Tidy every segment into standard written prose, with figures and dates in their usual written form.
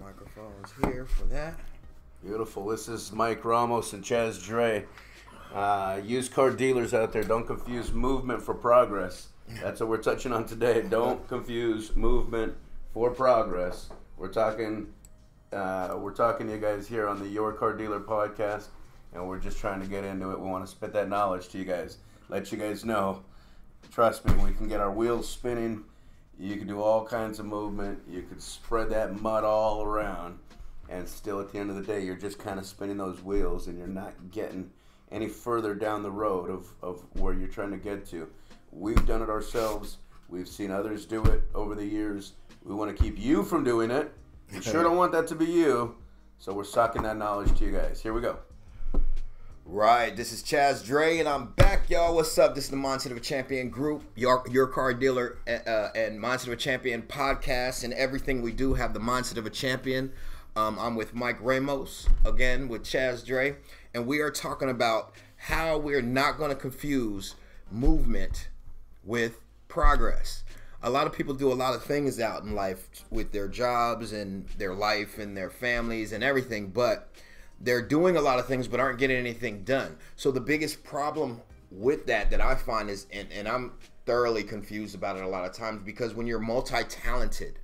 Microphone's here for that. Beautiful. This is Mike Ramos and ChasDre. Used car dealers out there, don't confuse movement for progress. That's what we're touching on today. Don't confuse movement for progress. We're talking to you guys here on the Your Car Dealer podcast, and we're just trying to get into it. We want to spit that knowledge to you guys, let you guys know. Trust me, we can get our wheels spinning. You can do all kinds of movement. You could spread that mud all around, and still at the end of the day, you're just kind of spinning those wheels, and you're not getting any further down the road of where you're trying to get to. We've done it ourselves. We've seen others do it over the years. We want to keep you from doing it. We sure don't want that to be you. So we're sucking that knowledge to you guys. Here we go. Right, this is ChasDre, and I'm back, y'all. What's up? This is the Mindset of a Champion group, your car dealer, and Mindset of a Champion podcast, and everything we do have the Mindset of a Champion. I'm with Mike Ramos, again, with ChasDre, and we are talking about how we're not going to confuse movement with progress. A lot of people do a lot of things out in life with their jobs and their life and their families and everything, but they're doing a lot of things but aren't getting anything done. So the biggest problem with that I find is, and I'm thoroughly confused about it a lot of times, because when you're multi-talented,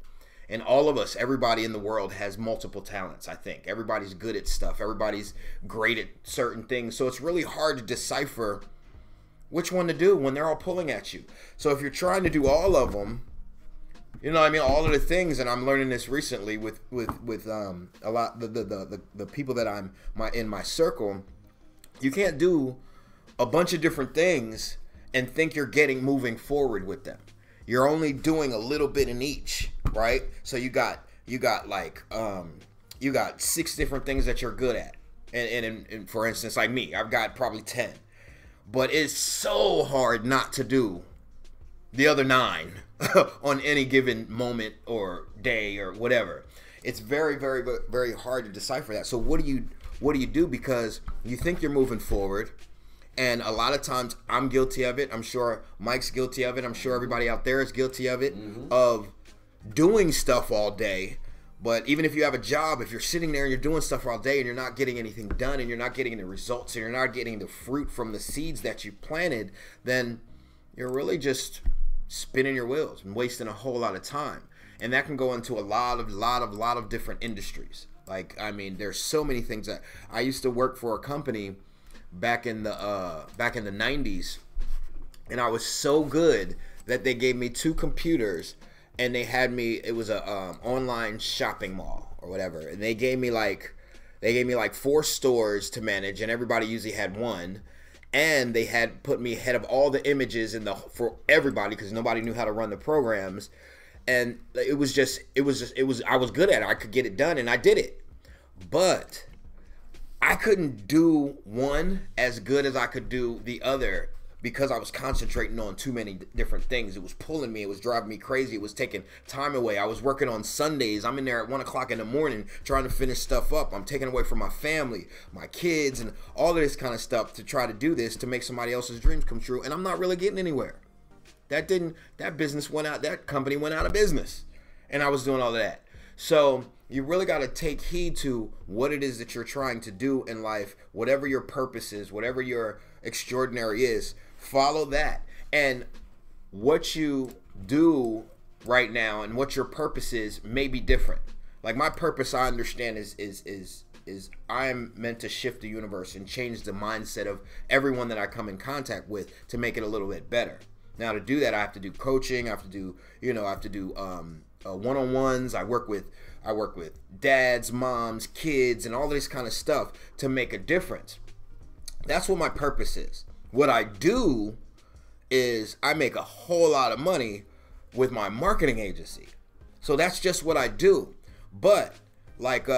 and all of us, everybody in the world has multiple talents, I think. Everybody's good at stuff. Everybody's great at certain things. So it's really hard to decipher which one to do when they're all pulling at you. So if you're trying to do all of them, you know what I mean, all of the things, and I'm learning this recently with a lot the people that I'm in my circle, you can't do a bunch of different things and think you're moving forward with them. You're only doing a little bit in each, right? So you got 6 different things that you're good at, and for instance, like me, I've got probably 10, but it's so hard not to do the other 9 on any given moment or day or whatever. It's very, very, very hard to decipher that. So what do you do? Because you think you're moving forward, and a lot of times I'm guilty of it. I'm sure Mike's guilty of it. I'm sure everybody out there is guilty of it, of doing stuff all day. But even if you have a job, if you're sitting there and you're doing stuff all day and you're not getting anything done and you're not getting the results and you're not getting the fruit from the seeds that you planted, then you're really just spinning your wheels and wasting a whole lot of time. And that can go into a lot of different industries. Like, I mean, there's so many things. That I used to work for a company back in the 90s, and I was so good that they gave me 2 computers, and they had me, it was a online shopping mall or whatever, and they gave me like 4 stores to manage, and everybody usually had 1. And they had put me ahead of all the images for everybody, because nobody knew how to run the programs. And I was good at it. I could get it done, and I did it. But I couldn't do one as good as I could do the other, because I was concentrating on too many different things. It was pulling me. It was driving me crazy. It was taking time away. I was working on Sundays. I'm in there at 1 o'clock in the morning trying to finish stuff up. I'm taking away from my family, my kids, and all of this kind of stuff to try to do this to make somebody else's dreams come true. And I'm not really getting anywhere. That company went out of business. And I was doing all of that. So you really got to take heed to what it is that you're trying to do in life, whatever your purpose is, whatever your extraordinary is. Follow that, and what you do right now and what your purpose is may be different. Like, my purpose, I understand, is I'm meant to shift the universe and change the mindset of everyone that I come in contact with to make it a little bit better. Now, to do that, I have to do coaching. I have to do one-on-ones. I work with dads, moms, kids, and all this kind of stuff to make a difference. That's what my purpose is. What I do is I make a whole lot of money with my marketing agency. So that's just what I do. But like,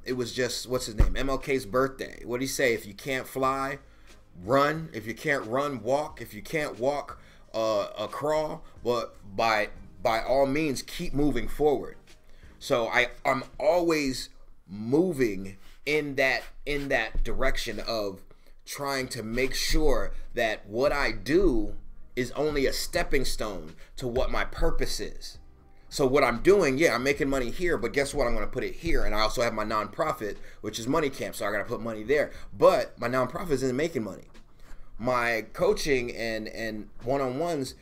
it was just, what's his name? MLK's birthday. What did he say? If you can't fly, run. If you can't run, walk. If you can't walk, crawl. But by all means, keep moving forward. So I'm always moving in that direction of trying to make sure that what I do is only a stepping stone to what my purpose is. So what I'm doing, yeah, I'm making money here, but guess what? I'm going to put it here. And I also have my nonprofit, which is Money Camp. So I got to put money there. But my nonprofit isn't making money. My coaching and one-on-ones,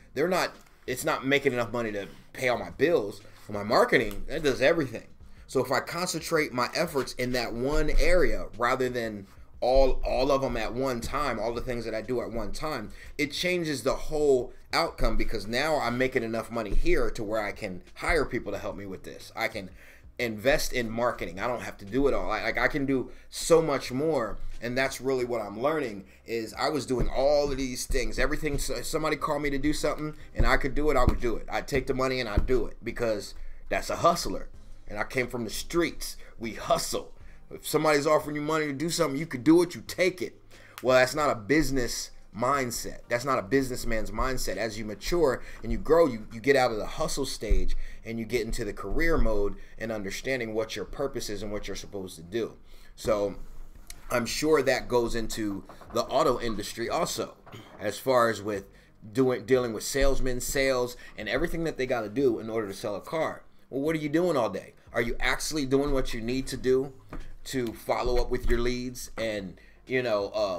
it's not making enough money to pay all my bills. For my marketing, that does everything. So if I concentrate my efforts in that one area rather than all of them at one time, all the things that I do at one time, it changes the whole outcome, because now I'm making enough money here to where I can hire people to help me with this. I can invest in marketing. I don't have to do it all. I can do so much more, and that's really what I'm learning. Is I was doing all of these things, everything. Somebody called me to do something and I could do it, I would do it. I'd take the money and I'd do it, because that's a hustler. And I came from the streets. We hustle. If somebody's offering you money to do something, you could do it, you take it. Well, that's not a business mindset. That's not a businessman's mindset. As you mature and you grow, you get out of the hustle stage and you get into the career mode and understanding what your purpose is and what you're supposed to do. So I'm sure that goes into the auto industry also, as far as with dealing with salesmen, sales, and everything that they got to do in order to sell a car. Well, what are you doing all day? Are you actually doing what you need to do to follow up with your leads and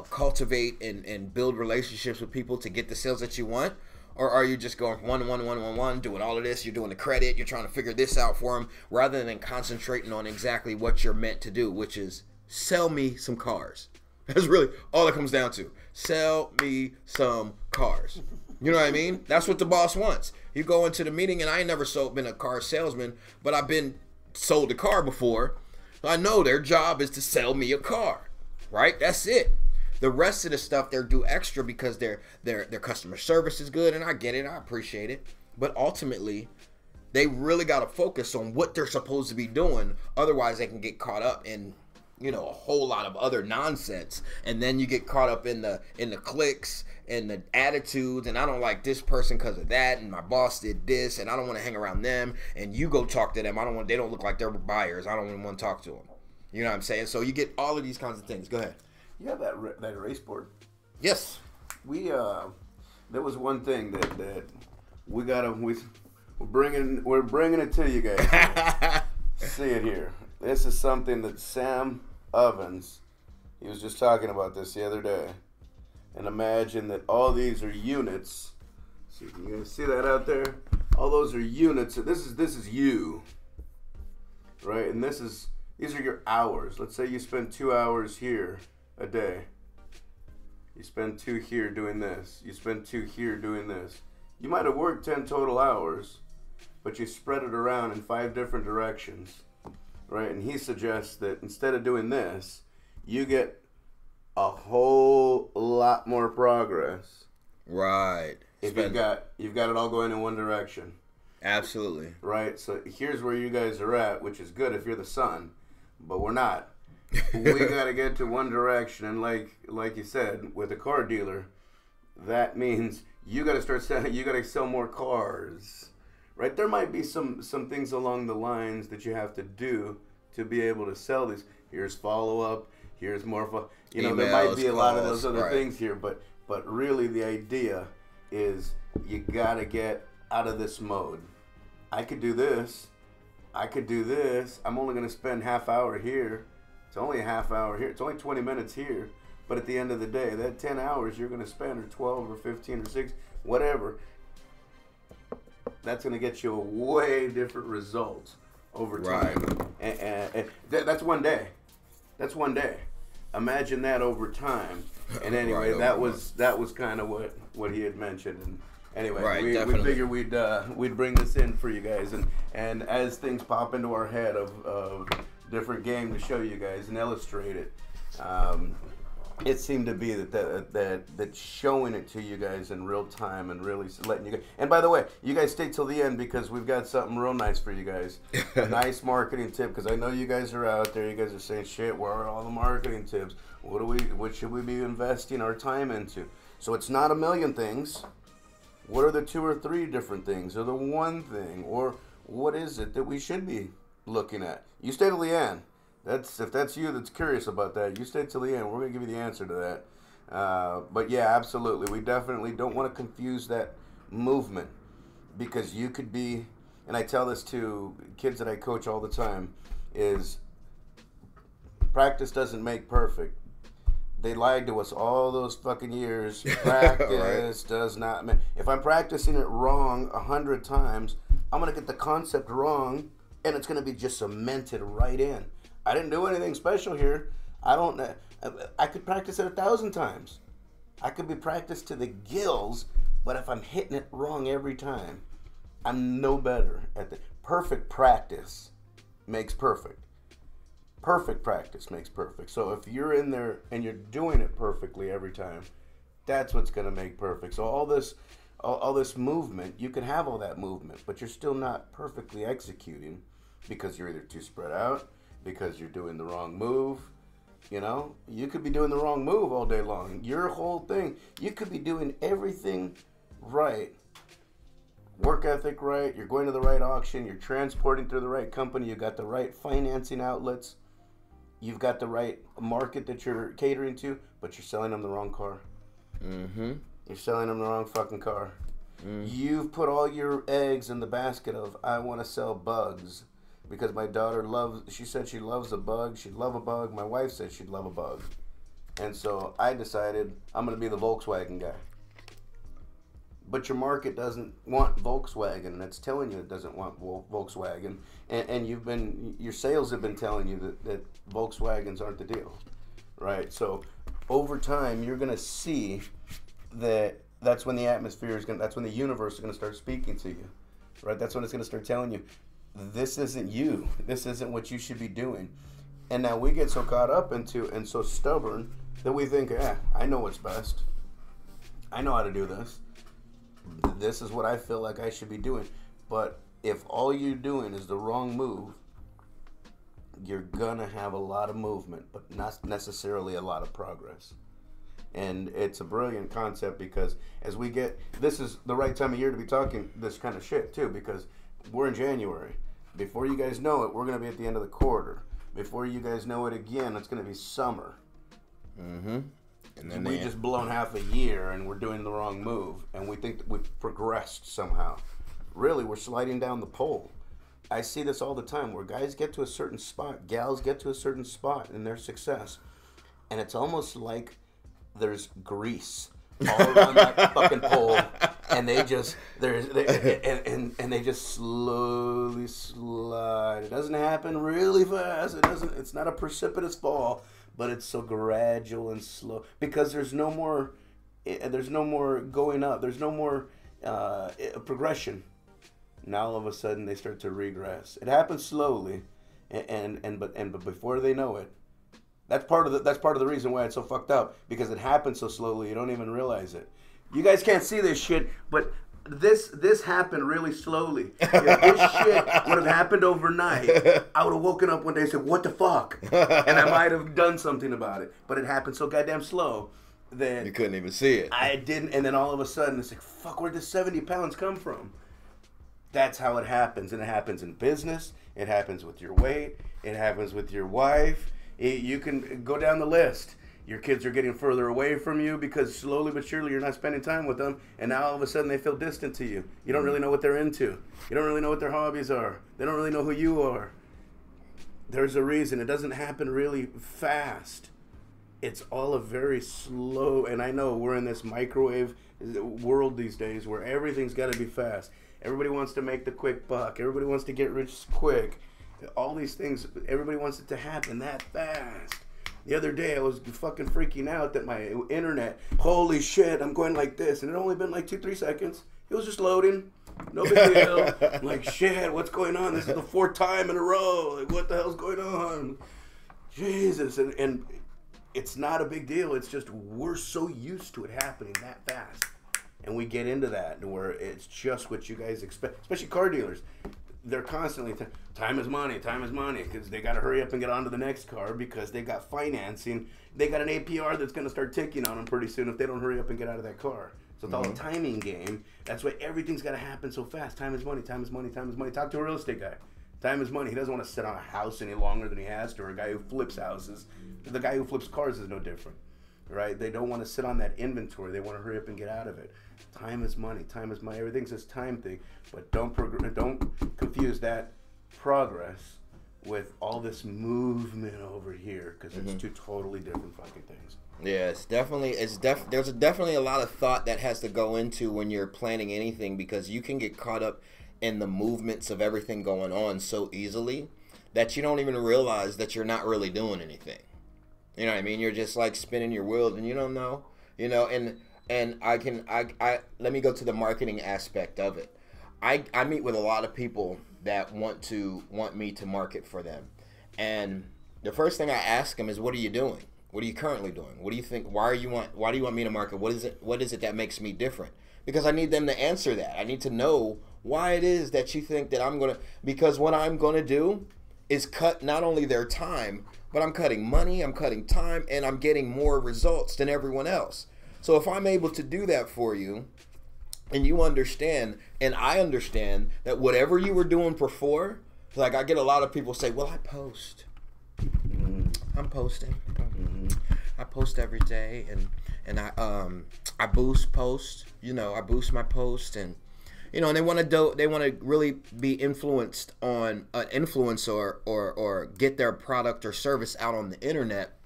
cultivate and build relationships with people to get the sales that you want? Or are you just going one, doing all of this? You're doing the credit. You're trying to figure this out for them rather than concentrating on exactly what you're meant to do, which is sell me some cars. That's really all it comes down to. Sell me some cars. You know what I mean? That's what the boss wants. You go into the meeting, and I ain't never been a car salesman, but I've been sold a car before. I know their job is to sell me a car, right? That's it. The rest of the stuff they're do extra because their customer service is good, and I get it, I appreciate it. But ultimately, they really got to focus on what they're supposed to be doing. Otherwise, they can get caught up in a whole lot of other nonsense, and then you get caught up in the clicks and the attitudes, and I don't like this person because of that, and my boss did this, and I don't want to hang around them, and you go talk to them. They don't look like they're buyers. I don't even want to talk to them. You know what I'm saying? So you get all of these kinds of things. Go ahead. You have that race board. Yes. There was one thing that we're bringing it to you guys. See it here. This is something that Sam Ovens, he was just talking about this the other day. And imagine that all these are units. See, you guys see that out there? All those are units. So this is you, right? And these are your hours. Let's say you spend 2 hours here a day. You spend 2 here doing this. You spend 2 here doing this. You might have worked 10 total hours, but you spread it around in 5 different directions, right? And he suggests that instead of doing this, you get a whole lot more progress. Right. If you've got it all going in one direction. Absolutely. Right. So here's where you guys are at, which is good if you're the sun, but we're not. We got to get to one direction, and like you said, with a car dealer, that means you got to start selling. You got to sell more cars, right? There might be some things along the lines that you have to do to be able to sell these. Here's follow up. Here's more. Emails, there might be a lot of those other things here, but really the idea is you got to get out of this mode. I could do this. I could do this. I'm only going to spend half hour here. It's only a half hour here. It's only 20 minutes here. But at the end of the day, that 10 hours you're going to spend, or 12 or 15 or 6, whatever, that's going to get you a way different result over time. Right. And that's one day. That's one day. Imagine that over time. And anyway, that was kind of what he had mentioned. And anyway, right, we figured we'd bring this in for you guys, and as things pop into our head of different game to show you guys and illustrate it, it seemed to be that showing it to you guys in real time and really letting you guys. And by the way, you guys stay till the end because we've got something real nice for you guys. A nice marketing tip, because I know you guys are out there. You guys are saying, "Shit, where are all the marketing tips? What should we be investing our time into?" So it's not a million things. What are the 2 or 3 different things, or the one thing, or what is it that we should be looking at? You stay till the end. If that's you that's curious about that, you stay till the end. We're going to give you the answer to that. But yeah, absolutely. We definitely don't want to confuse that movement, because you could be, and I tell this to kids that I coach all the time, is practice doesn't make perfect. They lied to us all those fucking years. Practice does not make... If I'm practicing it wrong 100 times, I'm going to get the concept wrong, and it's going to be just cemented right in. I didn't do anything special here. I could practice it 1,000 times. I could be practiced to the gills, but if I'm hitting it wrong every time, I'm no better at the... Perfect practice makes perfect. Perfect practice makes perfect. So if you're in there and you're doing it perfectly every time, that's what's going to make perfect. So all this movement, you can have all that movement, but you're still not perfectly executing because you're either too spread out, because you're doing the wrong move. You know, you could be doing the wrong move all day long. Your whole thing, you could be doing everything right. Work ethic right, you're going to the right auction, you're transporting through the right company, you got the right financing outlets. You've got the right market that you're catering to, but you're selling them the wrong car. Mm-hmm. You're selling them the wrong fucking car. Mm. You've put all your eggs in the basket of, I want to sell bugs because my daughter she said she loves a bug. She'd love a bug. My wife said she'd love a bug. And so I decided I'm going to be the Volkswagen guy. But your market doesn't want Volkswagen, and it's telling you it doesn't want Volkswagen, and your sales have been telling you that Volkswagens aren't the deal, right? So over time, you're going to see that's when the atmosphere that's when the universe is going to start speaking to you, right? That's when it's going to start telling you, this isn't you, this isn't what you should be doing. And now we get so caught up into and so stubborn that we think, I know what's best. I know how to do this. This is what I feel like I should be doing. But if all you're doing is the wrong move, you're gonna have a lot of movement, but not necessarily a lot of progress. And it's a brilliant concept because this is the right time of year to be talking this kind of shit too, because we're in January. Before you guys know it, we're gonna be at the end of the quarter. Before you guys know it again, it's gonna be summer. Mm-hmm. And then we just blown half a year and we're doing the wrong move and we think that we've progressed somehow. Really, we're sliding down the pole. I see this all the time where guys get to a certain spot, gals get to a certain spot in their success, and it's almost like there's grease all around that fucking pole, and they just they just slowly slide. It doesn't happen really fast. It's not a precipitous fall. But it's so gradual and slow because there's no more going up. There's no more progression. Now all of a sudden they start to regress. It happens slowly, but before they know it, that's part of the reason why it's so fucked up because it happens so slowly you don't even realize it. You guys can't see this shit, but this happened really slowly. If this shit would have happened overnight, I would have woken up one day and said, what the fuck? And I might have done something about it. But it happened so goddamn slow that you couldn't even see it. I didn't, and then all of a sudden it's like, fuck, where'd the 70 pounds come from? That's how it happens. And it happens in business. It happens with your weight. It happens with your wife. You can go down the list. Your kids are getting further away from you because slowly but surely you're not spending time with them. And now all of a sudden they feel distant to you. You don't really know what they're into. You don't really know what their hobbies are. They don't really know who you are. There's a reason. It doesn't happen really fast. It's all a very slow, and I know we're in this microwave world these days where everything's got to be fast. Everybody wants to make the quick buck. Everybody wants to get rich quick. All these things, everybody wants it to happen that fast. The other day, I was fucking freaking out that my internet, holy shit, I'm going like this. And it only been like 2-3 seconds. It was just loading. No big deal. I'm like, shit, what's going on? This is the 4th time in a row. Like, what the hell's going on? Jesus. And it's not a big deal. It's just we're so used to it happening that fast. And we get into that where it's just what you guys expect, especially car dealers. They're constantly, time is money, because they got to hurry up and get on to the next car because they got financing. They got an APR that's going to start ticking on them pretty soon if they don't hurry up and get out of that car. So it's all a timing game. That's why everything's got to happen so fast. Time is money, time is money, time is money. Talk to a real estate guy. Time is money. He doesn't want to sit on a house any longer than he has to, or a guy who flips houses. The guy who flips cars is no different. right? They don't want to sit on that inventory. They want to hurry up and get out of it. Time is money. Time is money. Everything's this time thing. But don't confuse that progress with all this movement over here, because it's two totally different fucking things. Yeah, it's definitely there's definitely a lot of thought that has to go into when you're planning anything, because you can get caught up in the movements of everything going on so easily that you don't even realize that you're not really doing anything. You know what I mean? You're just like spinning your wheels and you don't know, you know, and I let me go to the marketing aspect of it. I meet with a lot of people that want me to market for them. And the first thing I ask them is, what are you doing? What are you currently doing? What do you think? Why do you want me to market? What is it that makes me different? Because I need them to answer that. I need to know why it is that you think that I'm going to, because what I'm going to do is cut not only their time, but I'm cutting money, I'm cutting time, and I'm getting more results than everyone else. So if I'm able to do that for you, and you understand, and I understand that whatever you were doing before, like I get a lot of people say, well, I post. I'm posting. I post every day, and I boost posts. You know, I boost my post, and you know, and they want to really be influenced on an influencer or get their product or service out on the internet,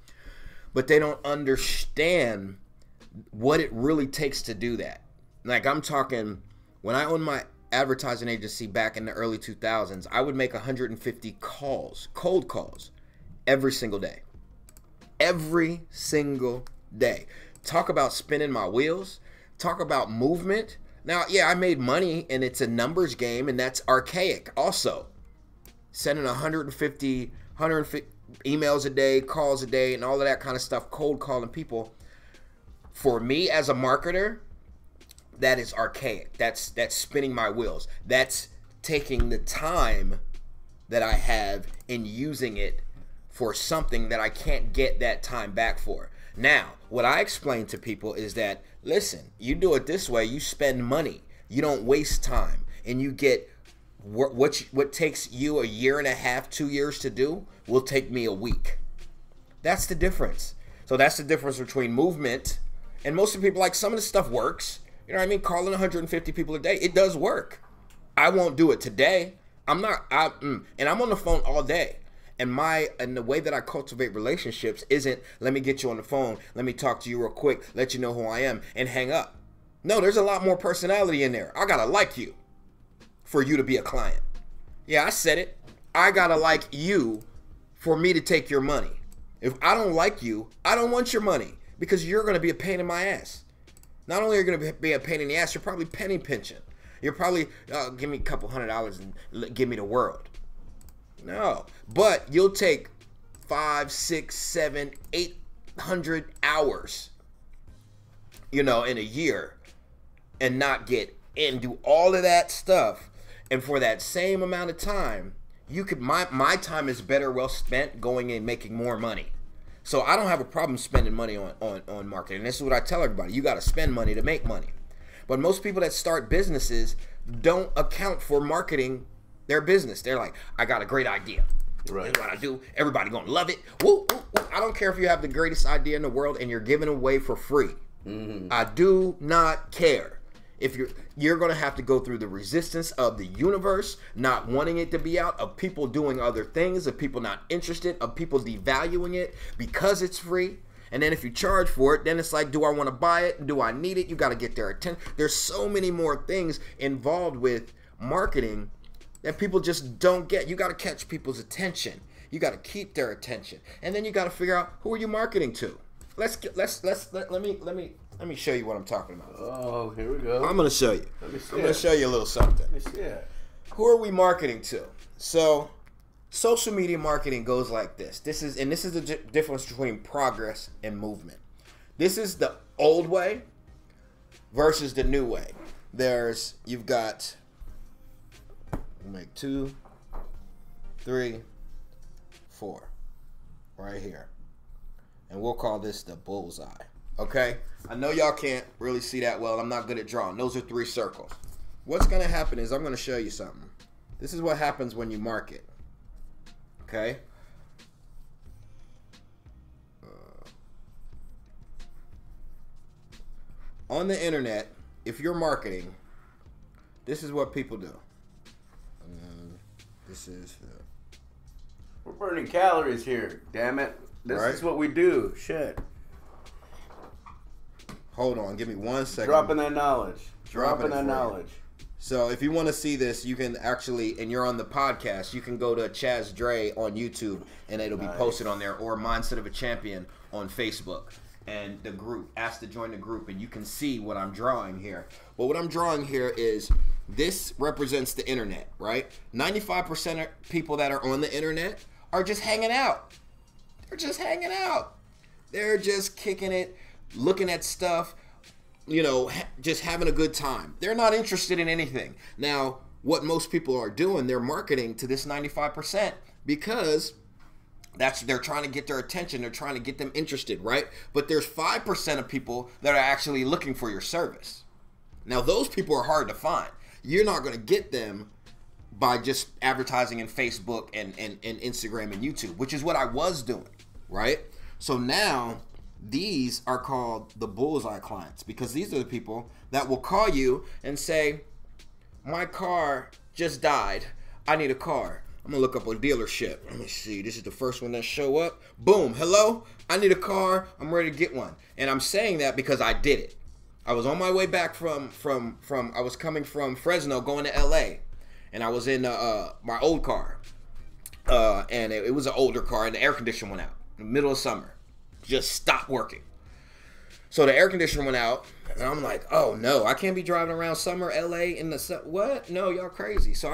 but they don't understand what it really takes to do that. Like I'm talking, when I owned my advertising agency back in the early 2000s, I would make 150 calls, cold calls, every single day. Every single day. Talk about spinning my wheels. Talk about movement. Now, yeah, I made money, and it's a numbers game, and that's archaic also. Sending 150 emails a day, calls a day, and all of that kind of stuff, cold calling people. For me as a marketer, that is archaic. That's spinning my wheels. That's taking the time that I have and using it for something that I can't get that time back for. Now, what I explain to people is that, listen, you do it this way, you spend money, you don't waste time, and you get what takes you a year and a half, 2 years to do, will take me a week. That's the difference. So that's the difference between movement, and most of the people, like, some of the stuff works. You know what I mean? Calling 150 people a day, it does work. I won't do it today. And I'm on the phone all day. And the way that I cultivate relationships isn't, let me get you on the phone, let me talk to you real quick, let you know who I am, and hang up. No, there's a lot more personality in there. I gotta like you for you to be a client. Yeah, I said it. I gotta like you for me to take your money. If I don't like you, I don't want your money, because you're gonna be a pain in my ass. Not only are you gonna be a pain in the ass, you're probably penny pinching. You're probably, give me a couple $100 and give me the world. No, but you'll take 5, 6, 7, 800 hours, you know, in a year, and not get and do all of that stuff, and for that same amount of time, you could my time is better well spent going and making more money. So I don't have a problem spending money on marketing. This is what I tell everybody: you got to spend money to make money. But most people that start businesses don't account for marketing their business. They're like, I got a great idea. Right. This is what I do. Everybody gonna love it. Woo, woo, woo. I don't care if you have the greatest idea in the world and you're giving away for free. I do not care. If you're gonna have to go through the resistance of the universe, not wanting it to be out, of people doing other things, of people not interested, of people devaluing it because it's free. And then if you charge for it, then it's like, do I want to buy it? Do I need it? You got to get their attention. There's so many more things involved with marketing that people just don't get. You got to catch people's attention. You got to keep their attention, and then you got to figure out, who are you marketing to? Let me show you what I'm talking about. Oh, here we go. I'm gonna show you. I'm gonna show you a little something. Let me see it. Who are we marketing to? So, social media marketing goes like this. This is the difference between progress and movement. This is the old way versus the new way. You've got, we'll make 2, 3, 4, right here. And we'll call this the bullseye. Okay? I know y'all can't really see that well. I'm not good at drawing. Those are 3 circles. What's going to happen is I'm going to show you something. This is what happens when you market. Okay? on the internet, if you're marketing, this is what people do. This is... We're burning calories here, damn it. This is what we do. Shit. Hold on, give me 1 second. Dropping that knowledge. Dropping that knowledge. So if you want to see this, you can actually, and you're on the podcast, you can go to ChasDre on YouTube, and it'll be posted on there, or Mindset of a Champion on Facebook. And the group, ask to join the group, and you can see what I'm drawing here. But what I'm drawing here is, this represents the internet, right? 95% of people that are on the internet are just hanging out. They're just hanging out. They're just kicking it, looking at stuff, you know, just having a good time. They're not interested in anything. Now, what most people are doing, they're marketing to this 95% because they're trying to get their attention. They're trying to get them interested, right? But there's 5% of people that are actually looking for your service. Now, those people are hard to find. You're not going to get them by just advertising in Facebook and Instagram and YouTube, which is what I was doing, right? So now these are called the bullseye clients, because these are the people that will call you and say, my car just died. I need a car. I'm going to look up a dealership. Let me see. This is the first one that show up. Boom. Hello? I need a car. I'm ready to get one. And I'm saying that because I did it. I was on my way back from I was coming from Fresno going to LA. And I was in my old car. And it was an older car, and the air conditioner went out in the middle of summer. Just stopped working. So the air conditioner went out, and I'm like, oh no, I can't be driving around summer LA in the sun. What? No, y'all crazy. So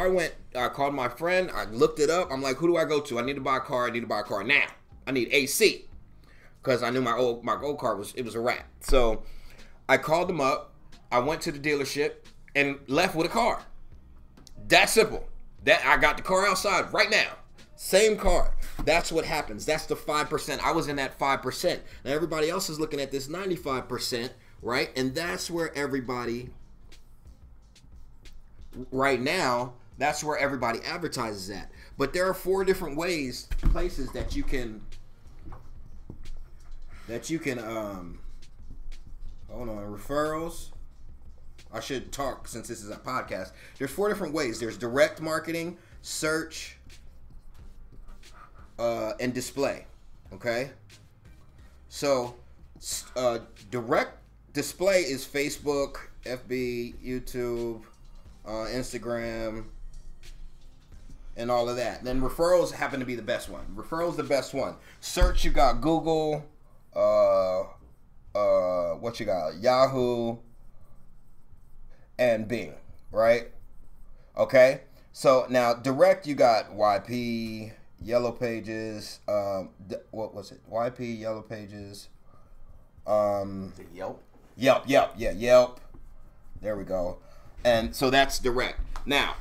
I called my friend, I looked it up. I'm like, who do I go to? I need to buy a car. I need to buy a car now. I need AC. Because I knew my old car was a rat. So I called them up. I went to the dealership and left with a car. That simple. That I got the car outside right now. Same car. That's what happens. That's the 5%. I was in that 5%. Now everybody else is looking at this 95%, right? And that's where everybody, right now, that's where everybody advertises at. But there are 4 different places that you can, hold on, referrals. I should talk since this is a podcast. There's 4 different ways. There's direct marketing, search, and display. Okay? So, direct display is Facebook, FB, YouTube, Instagram, and all of that. Then referrals happen to be the best one. Referrals the best one. Search, you got Google, what you got? Yahoo, and Bing, right? Okay? So now direct, you got YP, Yellow Pages, what was it? YP, Yellow Pages, Yelp? Yelp, yeah, Yelp. There we go. And so that's direct. Now,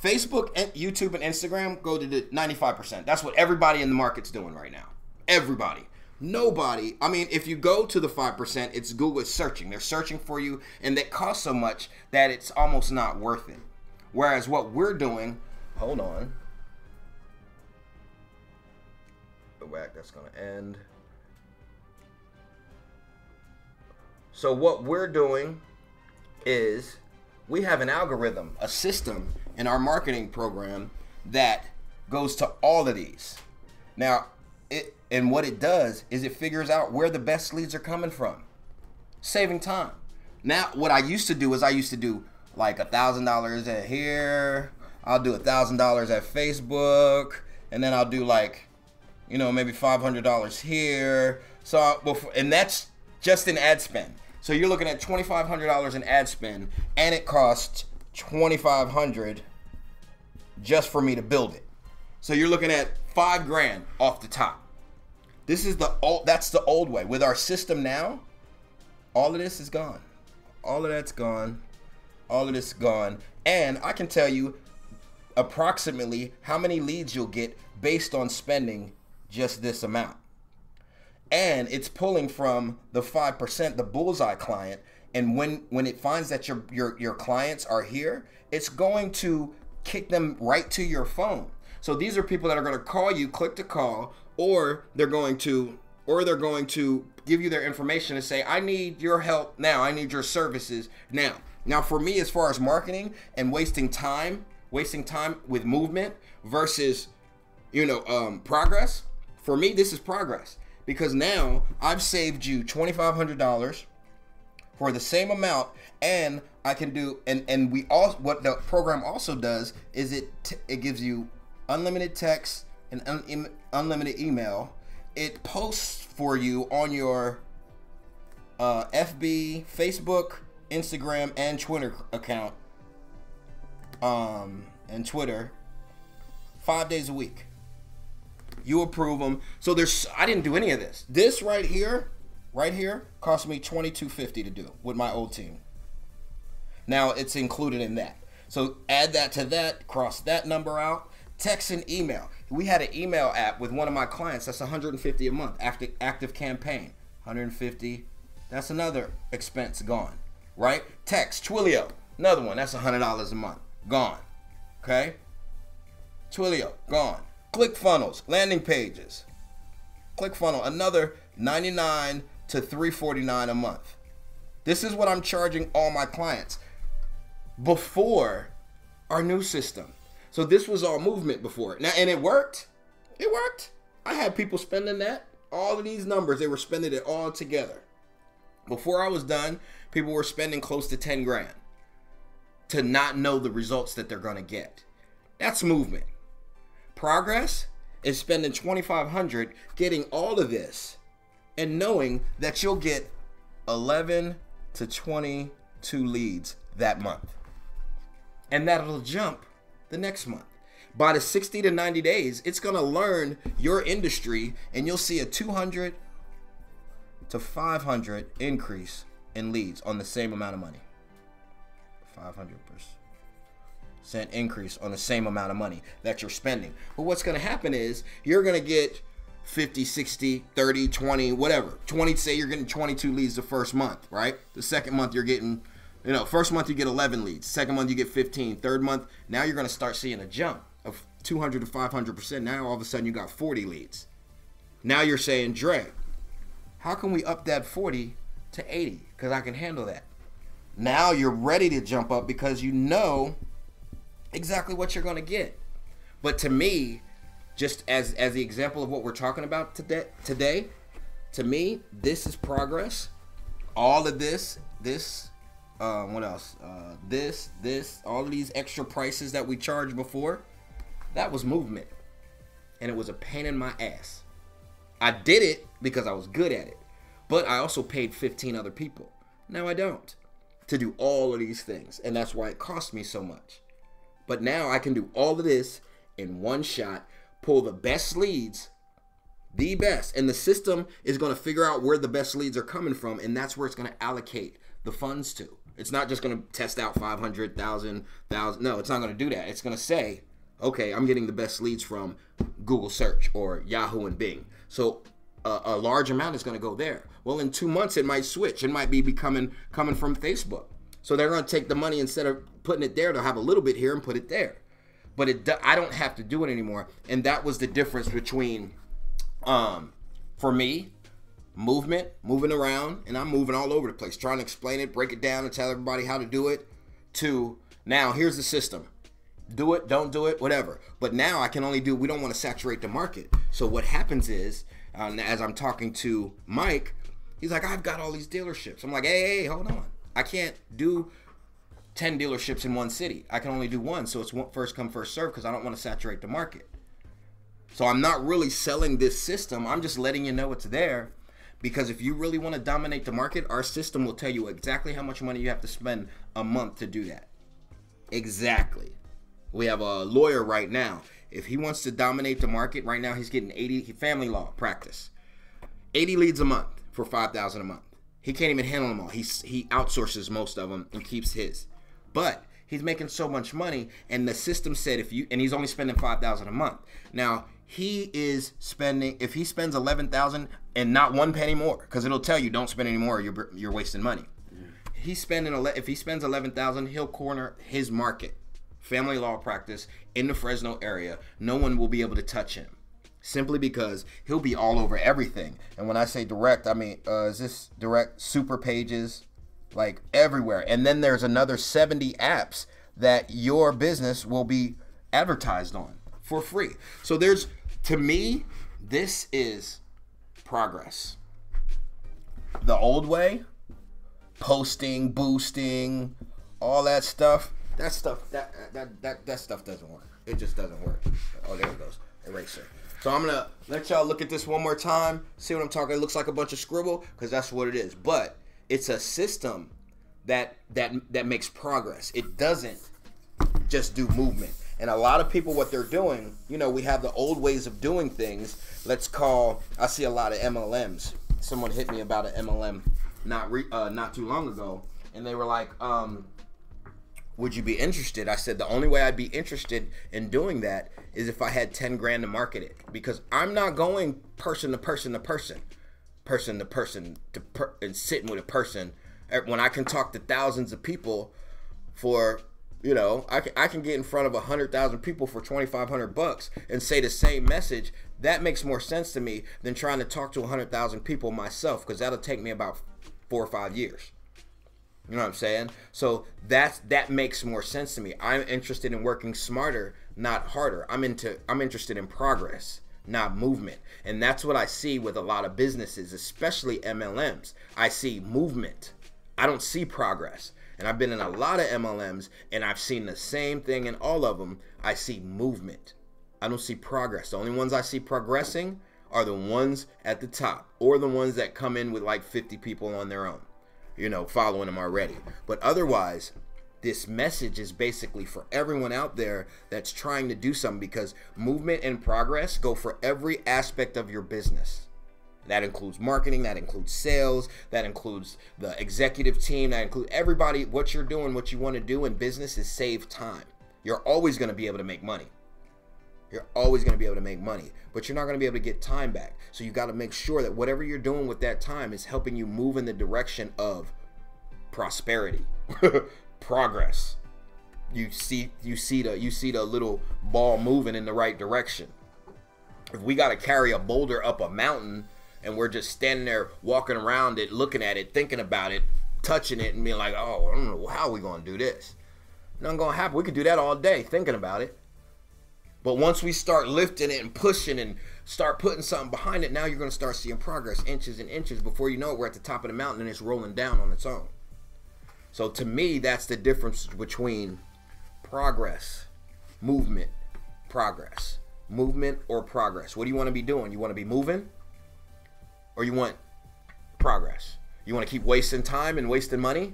Facebook, and YouTube, and Instagram go to the 95%. That's what everybody in the market's doing right now. Everybody. Nobody, I mean, if you go to the 5%, it's Google is searching. They're searching for you, and that costs so much that it's almost not worth it. Whereas what we're doing, hold on. The whack, that's going to end. So what we're doing is we have an algorithm, a system in our marketing program that goes to all of these. Now, and what it does is it figures out where the best leads are coming from, saving time. Now, what I used to do is I used to do like $1,000 at here. I'll do $1,000 at Facebook, and then I'll do like, you know, maybe $500 here. So, and that's just an ad spend. So you're looking at $2,500 in ad spend, and it costs $2,500 just for me to build it. So you're looking at $5,000 off the top. This is that's the old way. With our system now, all of this is gone. All of that's gone. All of this is gone. And I can tell you approximately how many leads you'll get based on spending just this amount. And it's pulling from the 5%, the bullseye client. And when it finds that your clients are here, it's going to kick them right to your phone. So these are people that are going to call you, click to call, or they're going to or they're going to give you their information and say, I need your help now. I need your services now. Now, for me, as far as marketing and wasting time with movement versus, progress, for me, this is progress. Because now I've saved you $2,500 for the same amount, and I can do, and we all, what the program also does is it gives you unlimited text and unlimited email. It posts for you on your FB, Facebook, Instagram, and Twitter account, and Twitter 5 days a week. You approve them. So I didn't do any of this. This right here cost me $22.50 to do with my old team. Now it's included in that. So add that to that, cross that number out. Text and email. We had an email app with one of my clients. That's $150 a month. Active campaign, $150. That's another expense gone, right? Text, Twilio, another one. That's $100 a month, gone. Okay. Twilio, gone. ClickFunnels, landing pages. ClickFunnels, another $99 to $349 a month. This is what I'm charging all my clients before our new system. So this was all movement before. Now, and it worked. It worked. I had people spending that. All of these numbers, they were spending it all together. Before I was done, people were spending close to 10 grand to not know the results that they're going to get. That's movement. Progress is spending $2,500 getting all of this and knowing that you'll get 11 to 22 leads that month. And that'll jump the next month. By the 60 to 90 days, it's going to learn your industry, and you'll see a 200 to 500 increase in leads on the same amount of money. 500% increase on the same amount of money that you're spending. But what's going to happen is you're going to get 50, 60, 30, 20, whatever. 20, say you're getting 22 leads the first month, right? The second month you're getting, first month you get 11 leads. Second month you get 15. Third month, now you're going to start seeing a jump of 200 to 500%. Now all of a sudden you got 40 leads. Now you're saying, Dre, how can we up that 40 to 80? Because I can handle that. Now you're ready to jump up because you know exactly what you're going to get. But to me, just as the example of what we're talking about today, to me, this is progress. All of this, what else? This, all of these extra prices that we charged before, that was movement. And it was a pain in my ass. I did it because I was good at it. But I also paid 15 other people. Now I don't. To do all of these things. And that's why it cost me so much. But now I can do all of this in one shot, pull the best leads, the best. And the system is going to figure out where the best leads are coming from, and that's where it's going to allocate the funds to. It's not just going to test out 500, 1,000. No, it's not going to do that. It's going to say, okay, I'm getting the best leads from Google search or Yahoo and Bing. So a large amount is going to go there. Well, in 2 months, it might switch. It might be coming from Facebook. So they're going to take the money, instead of putting it there, they'll have a little bit here and put it there. But I don't have to do it anymore. And that was the difference between, for me, moving around, and I'm moving all over the place, trying to explain it, break it down, and tell everybody how to do it, to now, here's the system. Do it, don't do it, whatever. But now I can only do, we don't want to saturate the market. So what happens is, as I'm talking to Mike, he's like, I've got all these dealerships. I'm like, hey, hold on. I can't do 10 dealerships in one city. I can only do one, so it's first come, first serve, because I don't want to saturate the market. So I'm not really selling this system. I'm just letting you know it's there, because if you really want to dominate the market, our system will tell you exactly how much money you have to spend a month to do that. Exactly. We have a lawyer right now. If he wants to dominate the market, right now he's getting 80, family law practice, 80 leads a month for $5,000 a month. He can't even handle them all. He outsources most of them and keeps his. But he's making so much money, and the system said and he's only spending $5,000 a month. Now he is spending, if he spends $11,000 and not one penny more, because it'll tell you don't spend any more, you're wasting money. If he spends $11,000, he'll corner his market, family law practice in the Fresno area. No one will be able to touch him. simply because he'll be all over everything. And when I say direct, I mean, is this direct super pages, like everywhere. And then there's another 70 apps that your business will be advertised on for free. So there's, to me, this is progress. The old way, posting, boosting, all that stuff, that stuff doesn't work. It just doesn't work. Oh, there it goes. Eraser. So I'm gonna let y'all look at this one more time, see what I'm talking. It looks like a bunch of scribble, because that's what it is. But it's a system that makes progress. It doesn't just do movement. And a lot of people, what they're doing, you know, we have the old ways of doing things. I see a lot of MLMs. Someone hit me about an MLM not too long ago, and they were like, would you be interested? I said the only way I'd be interested in doing that is if I had 10 grand to market it, because I'm not going person to person to person, and sitting with a person when I can talk to thousands of people for, you know, I can get in front of 100,000 people for $2,500 and say the same message. That makes more sense to me than trying to talk to 100,000 people myself, because that'll take me about 4 or 5 years. You know what I'm saying? So that makes more sense to me. I'm interested in working smarter, not harder. I'm interested in progress, not movement. And that's what I see with a lot of businesses, especially MLMs. I see movement. I don't see progress. And I've been in a lot of MLMs, and I've seen the same thing in all of them. I see movement. I don't see progress. The only ones I see progressing are the ones at the top, or the ones that come in with like 50 people on their own, you know, following them already. But otherwise, this message is basically for everyone out there that's trying to do something, because movement and progress go for every aspect of your business. That includes marketing, that includes sales, that includes the executive team, that includes everybody. What you're doing, what you want to do in business is save time. You're always going to be able to make money. You're always going to be able to make money, but you're not going to be able to get time back. So you got to make sure that whatever you're doing with that time is helping you move in the direction of prosperity, progress. You see the little ball moving in the right direction. If we got to carry a boulder up a mountain, and we're just standing there walking around it, looking at it, thinking about it, touching it, and being like, oh, I don't know how we going to do this. Nothing going to happen. We could do that all day, thinking about it. But once we start lifting it and pushing and start putting something behind it, now you're going to start seeing progress, inches and inches. Before you know it, we're at the top of the mountain and it's rolling down on its own. So to me, that's the difference between progress, movement, progress. Movement or progress. What do you want to be doing? You want to be moving? Or you want progress? You want to keep wasting time and wasting money?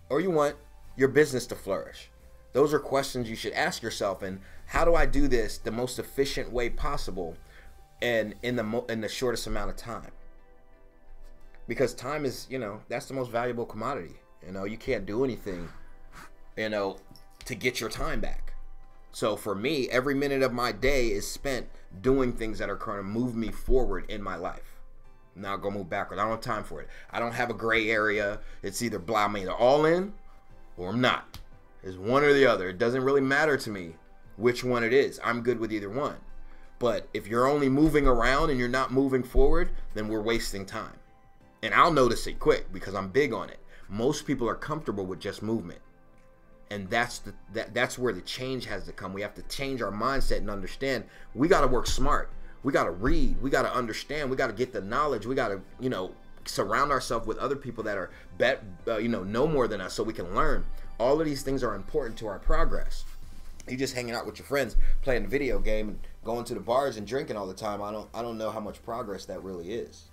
Or you want your business to flourish? Those are questions you should ask yourself. And how do I do this the most efficient way possible and in the shortest amount of time? Because time is, you know, that's the most valuable commodity. You know, you can't do anything, you know, to get your time back. So for me, every minute of my day is spent doing things that are going to move me forward in my life. Now I'll go move backward. I don't have time for it. I don't have a gray area. It's either I'm either all in or I'm not. It's one or the other. It doesn't really matter to me which one it is. I'm good with either one. But if you're only moving around and you're not moving forward, then we're wasting time. And I'll notice it quick because I'm big on it. Most people are comfortable with just movement. And that's where the change has to come. We have to change our mindset and understand we got to work smart. We got to read. We got to understand. We got to get the knowledge. We got to, you know, surround ourselves with other people that are, know more than us so we can learn. All of these things are important to our progress. You just hanging out with your friends, playing a video game, and going to the bars and drinking all the time. I don't know how much progress that really is.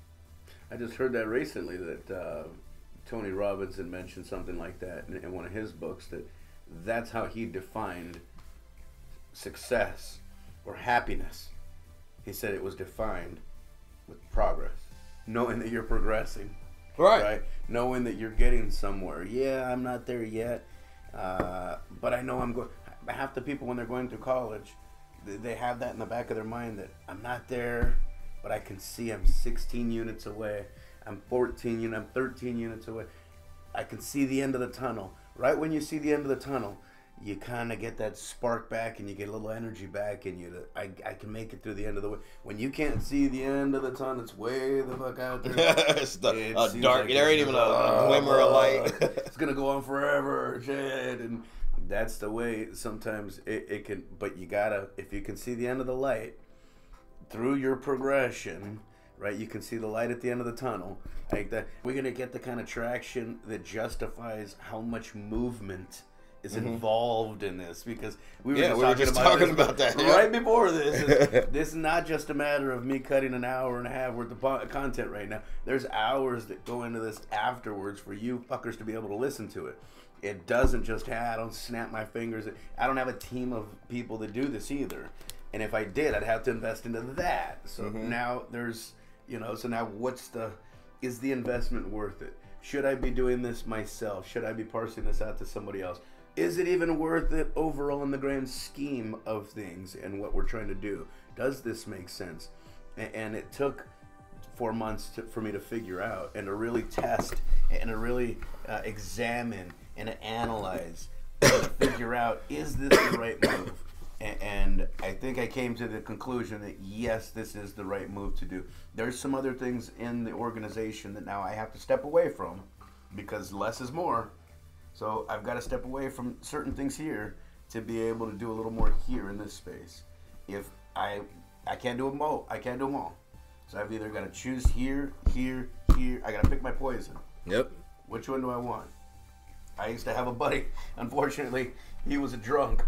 I just heard that recently that Tony Robbins had mentioned something like that in one of his books, that's how he defined success or happiness. He said it was defined with progress, knowing that you're progressing, right? Knowing that you're getting somewhere. Yeah, I'm not there yet, but I know I'm going. Half the people when they're going through college, they have that in the back of their mind that I'm not there, but I can see I'm 16 units away. I'm 14 units. I'm 13 units away. I can see the end of the tunnel. Right when you see the end of the tunnel, you kind of get that spark back, and you get a little energy back, and I can make it through the end of the way. When you can't see the end of the tunnel, it's way the fuck out there. It's dark. There ain't even a glimmer of light. It's gonna go on forever, shit. And that's the way sometimes it can. But you gotta, if you can see the end of the light through your progression, right? You can see the light at the end of the tunnel. Like that, we're gonna get the kind of traction that justifies how much movement is involved in this, because we were just talking about that right before this. This is not just a matter of me cutting an hour and a half worth of content right now. There's hours that go into this afterwards for you fuckers to be able to listen to it. It doesn't just, I don't snap my fingers. I don't have a team of people that do this either. And if I did, I'd have to invest into that. So now there's, so now is the investment worth it? Should I be doing this myself? Should I be parsing this out to somebody else? Is it even worth it overall in the grand scheme of things and what we're trying to do? Does this make sense? And it took 4 months for me to figure out and to really test and to really examine and to analyze and to figure out, is this the right move? And I think I came to the conclusion that yes, this is the right move to do. There's some other things in the organization that now I have to step away from, because less is more. So I've got to step away from certain things here to be able to do a little more here in this space. If I can't do them all, I can't do them all. So I've either got to choose here. I got to pick my poison. Yep. Which one do I want? I used to have a buddy. Unfortunately, he was a drunk.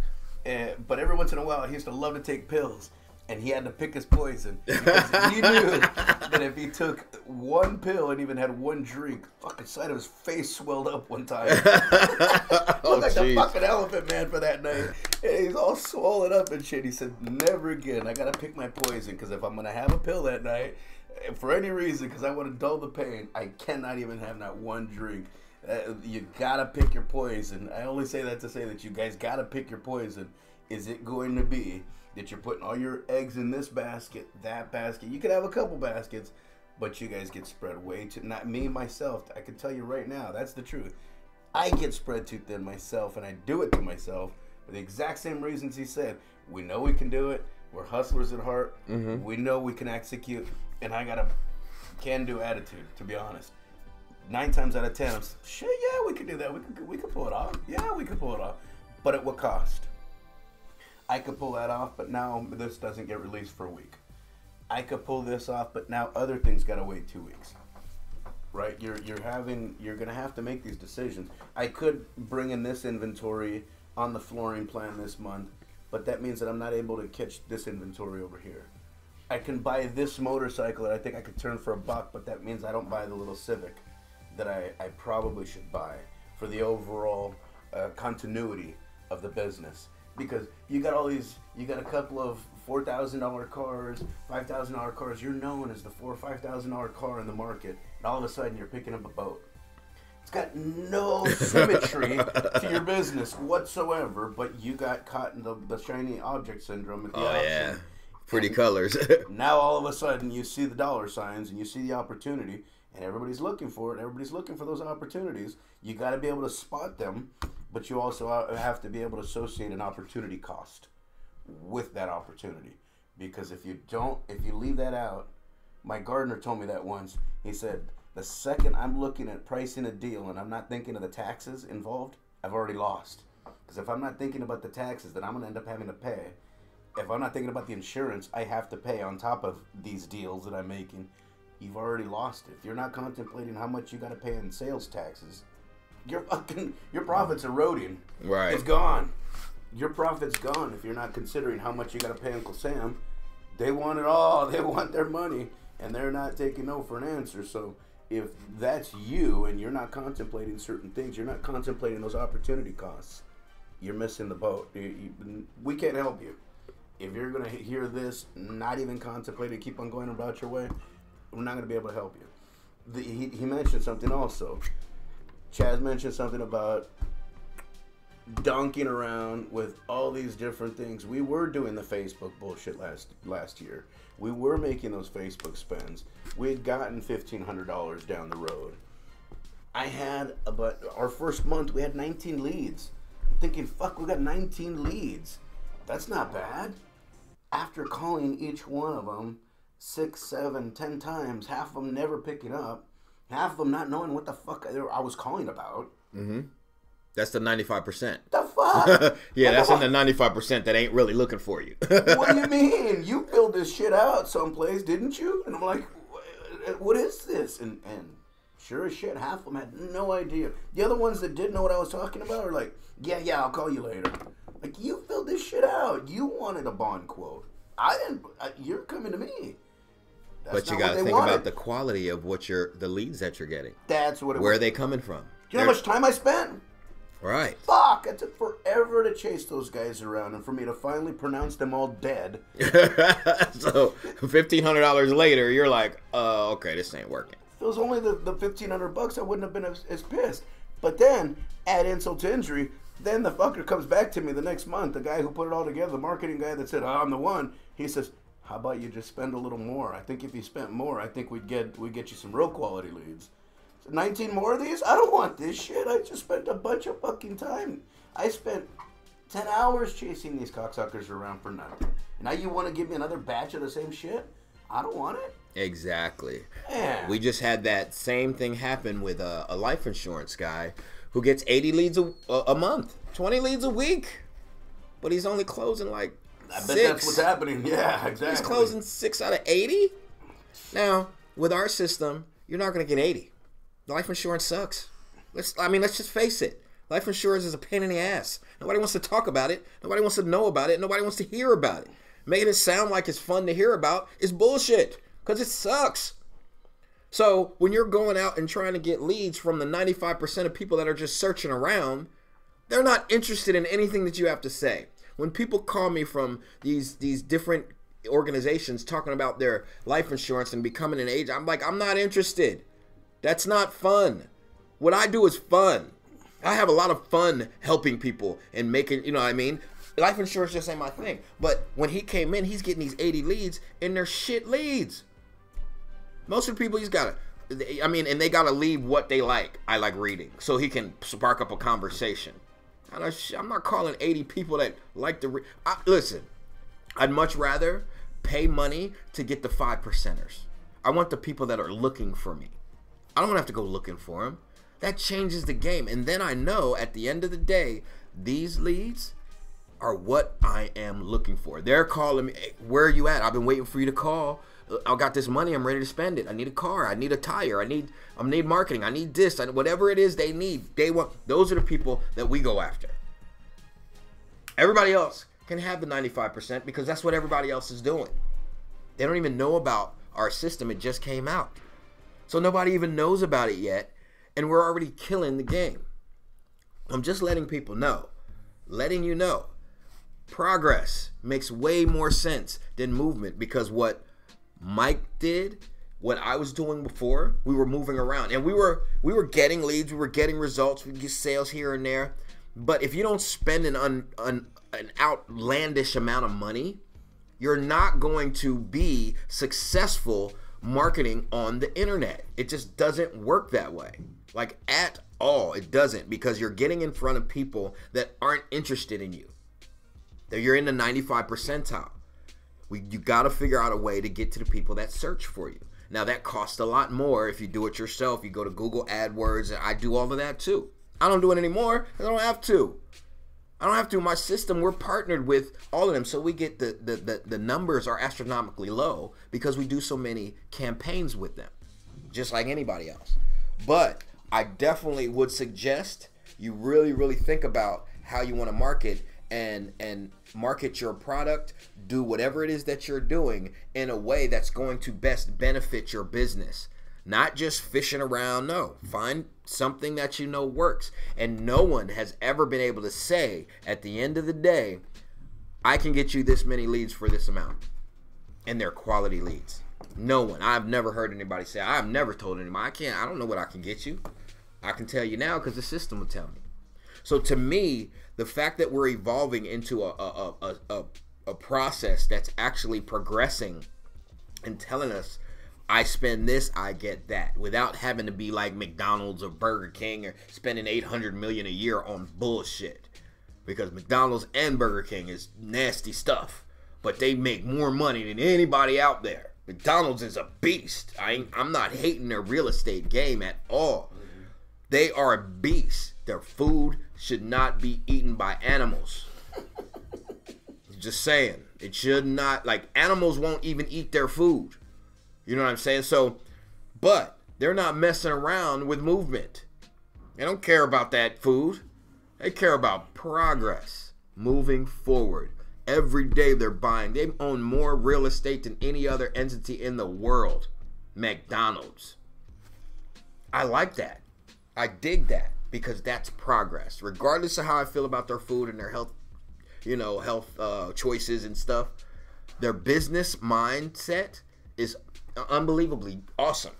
But every once in a while, he used to love to take pills. And he had to pick his poison, because he knew that if he took one pill and even had one drink, fucking side of his face swelled up one time. Looked like the fucking elephant man for that night. And he's all swollen up and shit. He said, never again. I got to pick my poison, because if I'm going to have a pill that night, for any reason, because I want to dull the pain, I cannot even have not one drink. You got to pick your poison. I only say that to say that you guys got to pick your poison. Is it going to be that you're putting all your eggs in this basket, that basket? You could have a couple baskets, but you guys get spread way too. Not me, myself. I can tell you right now, that's the truth. I get spread too thin myself, and I do it to myself for the exact same reasons he said. We know we can do it. We're hustlers at heart. We know we can execute, and I got a can-do attitude, to be honest. 9 times out of 10, I'm shit, yeah, we could do that. We could pull it off. Yeah, we could pull it off. But at what cost? I could pull that off, but now this doesn't get released for a week. I could pull this off, but now other things gotta wait 2 weeks. Right? You're gonna have to make these decisions. I could bring in this inventory on the flooring plan this month, but that means that I'm not able to catch this inventory over here. I can buy this motorcycle that I think I could turn for $1, but that means I don't buy the little Civic that I probably should buy for the overall continuity of the business. Because you got a couple of $4,000 cars, $5,000 cars. You're known as the $4,000 or $5,000 car in the market, and all of a sudden you're picking up a boat. It's got no symmetry to your business whatsoever, but you got caught in the shiny object syndrome at the auction. Yeah, pretty colors. Now all of a sudden you see the dollar signs and you see the opportunity, and everybody's looking for it. Everybody's looking for those opportunities. You got to be able to spot them, but you also have to be able to associate an opportunity cost with that opportunity. Because if you leave that out, my gardener told me that once. He said, the second I'm looking at pricing a deal and I'm not thinking of the taxes involved, I've already lost. Because if I'm not thinking about the taxes that I'm going to end up having to pay, if I'm not thinking about the insurance I have to pay on top of these deals that I'm making, you've already lost it. If you're not contemplating how much you got to pay in sales taxes, your profit's eroding. Right. It's gone. Your profit's gone if you're not considering how much you got to pay Uncle Sam. They want it all. They want their money, and they're not taking no for an answer. So if that's you and you're not contemplating certain things, you're not contemplating those opportunity costs, you're missing the boat. We can't help you. If you're going to hear this, not even contemplating, keep on going about your way, we're not going to be able to help you. He mentioned something also. Chaz mentioned something about donking around with all these different things. We were doing the Facebook bullshit last year. We were making those Facebook spends. We had gotten $1,500 down the road. But our first month we had 19 leads. I'm thinking, fuck, we got 19 leads. That's not bad. After calling each one of them 6, 7, 10 times, half of them never picking up, half of them not knowing what the fuck I was calling about. Mm-hmm. That's the 95%. The fuck? Yeah, that's in the 95% that ain't really looking for you. What do you mean? You filled this shit out someplace, didn't you? And I'm like, what is this? And sure as shit, half of them had no idea. The other ones that did know what I was talking about are like, yeah, I'll call you later. Like, you filled this shit out. You wanted a bond quote. I didn't. You're coming to me. But you got to think about the quality of the leads that you're getting. That's what it was. Where are they coming from? Do you know how much time I spent? Right. Fuck, it took forever to chase those guys around and for me to finally pronounce them all dead. So, $1,500 later, you're like, okay, this ain't working. If it was only the $1,500, I wouldn't have been as pissed. But then, add insult to injury, then the fucker comes back to me the next month, the guy who put it all together, the marketing guy that said, I'm the one. He says, how about you just spend a little more? I think if you spent more, I think we'd get you some real quality leads. 19 more of these? I don't want this shit. I just spent a bunch of fucking time. I spent 10 hours chasing these cocksuckers around for nothing. Now you want to give me another batch of the same shit? I don't want it. Exactly. Man. We just had that same thing happen with a life insurance guy who gets 80 leads a month, 20 leads a week. But he's only closing like 6. bet that's what's happening. Yeah, exactly. He's closing 6 out of 80. Now, with our system, you're not going to get 80. Life insurance sucks. Let's just face it. Life insurance is a pain in the ass. Nobody wants to talk about it. Nobody wants to know about it. Nobody wants to hear about it. Making it sound like it's fun to hear about is bullshit because it sucks. So when you're going out and trying to get leads from the 95% of people that are just searching around, they're not interested in anything that you have to say. When people call me from these different organizations talking about their life insurance and becoming an agent, I'm like, I'm not interested. That's not fun. What I do is fun. I have a lot of fun helping people and making, you know what I mean? Life insurance just ain't my thing. But when he came in, he's getting these 80 leads and they're shit leads. Most of the people and they got to leave what they like. I like reading. So he can spark up a conversation. I'm not calling 80 people that like to read. Listen, I'd much rather pay money to get the 5%ers. I want the people that are looking for me. I don't have to go looking for them. That changes the game. And then I know at the end of the day, these leads are what I am looking for. They're calling me, hey, where are you at? I've been waiting for you to call. I got this money. I'm ready to spend it. I need a car. I need a tire. I need marketing. I need this. Whatever it is they need, they want. Those are the people that we go after. Everybody else can have the 95% because that's what everybody else is doing. They don't even know about our system. It just came out. So nobody even knows about it yet, and we're already killing the game. I'm just letting people know, letting you know, progress makes way more sense than movement because what Mike did, what I was doing before, we were moving around, and we were getting leads, we were getting results, we get sales here and there. But if you don't spend an outlandish amount of money, you're not going to be successful marketing on the internet. It just doesn't work that way. Like at all. It doesn't, because you're getting in front of people that aren't interested in you. That you're in the 95 percentile. You got to figure out a way to get to the people that search for you. Now that costs a lot more if you do it yourself. You go to Google AdWords, and I do all of that too. I don't do it anymore because I don't have to. My system, we're partnered with all of them, so we get the numbers are astronomically low because we do so many campaigns with them, just like anybody else. But I definitely would suggest you really, really think about how you want to market and market your product, do whatever it is that you're doing in a way that's going to best benefit your business. Not just fishing around, no. Find something that you know works. And no one has ever been able to say at the end of the day, I can get you this many leads for this amount. And they're quality leads. No one. I've never heard anybody say, I've never told anybody, I don't know what I can get you. I can tell you now because the system will tell me. So to me, the fact that we're evolving into a process that's actually progressing and telling us, I spend this, I get that, without having to be like McDonald's or Burger King or spending $800 million a year on bullshit. because McDonald's and Burger King is nasty stuff, but they make more money than anybody out there. McDonald's is a beast. I'm not hating their real estate game at all. They are a beast. Their food should not be eaten by animals. Just saying. It should not. Like, animals won't even eat their food. You know what I'm saying? So, but they're not messing around with movement. They don't care about that food. They care about progress. Moving forward. Every day they're buying. They own more real estate than any other entity in the world. McDonald's. I like that. I dig that because that's progress. Regardless of how I feel about their food and their health, choices and stuff, their business mindset is unbelievably awesome.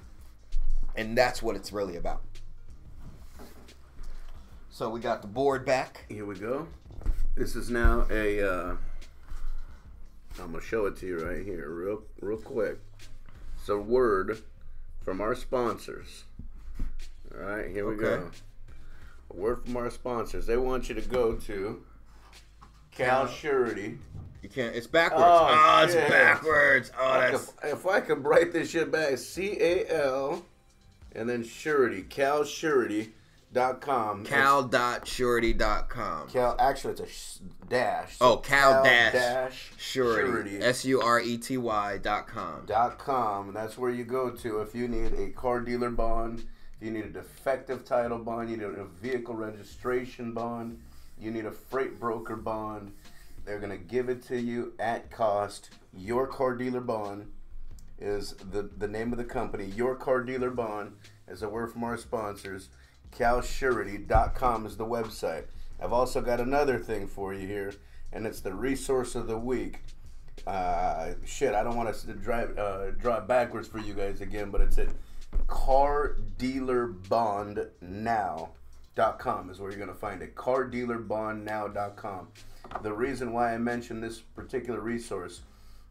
And that's what it's really about. So we got the board back. Here we go. This is now I'm going to show it to you right here real quick. It's a word from our sponsors. All right, here we go. A word from our sponsors. They want you to go to Cal Surety. You can't. It's backwards. Oh, it's backwards. Oh, that's. If I could write this shit back, CAL, and then Surety. CalSurety.com. Cal.surety.com. Actually, it's a dash. So Cal-Surety. SURETY.com. .com. That's where you go to if you need a car dealer bond, if you need a defective title bond, you need a vehicle registration bond, you need a freight broker bond. They're going to give it to you at cost. Your Car Dealer Bond is the name of the company. Your Car Dealer Bond is a word from our sponsors. CalSurety.com is the website. I've also got another thing for you here, and it's the resource of the week. I don't want to draw it backwards for you guys again, but it's at CarDealerBondNow.com is where you're going to find it. CarDealerBondNow.com. The reason why I mentioned this particular resource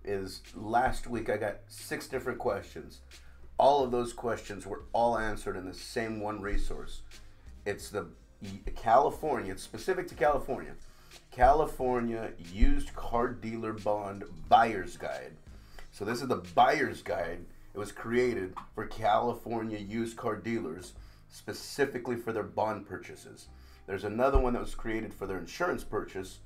is last week I got 6 different questions. All of those questions were all answered in the same one resource. It's the California, it's specific to California. California Used Car Dealer Bond Buyer's Guide. So this is the Buyer's Guide. It was created for California used car dealers specifically for their bond purchases. There's another one that was created for their insurance purchase,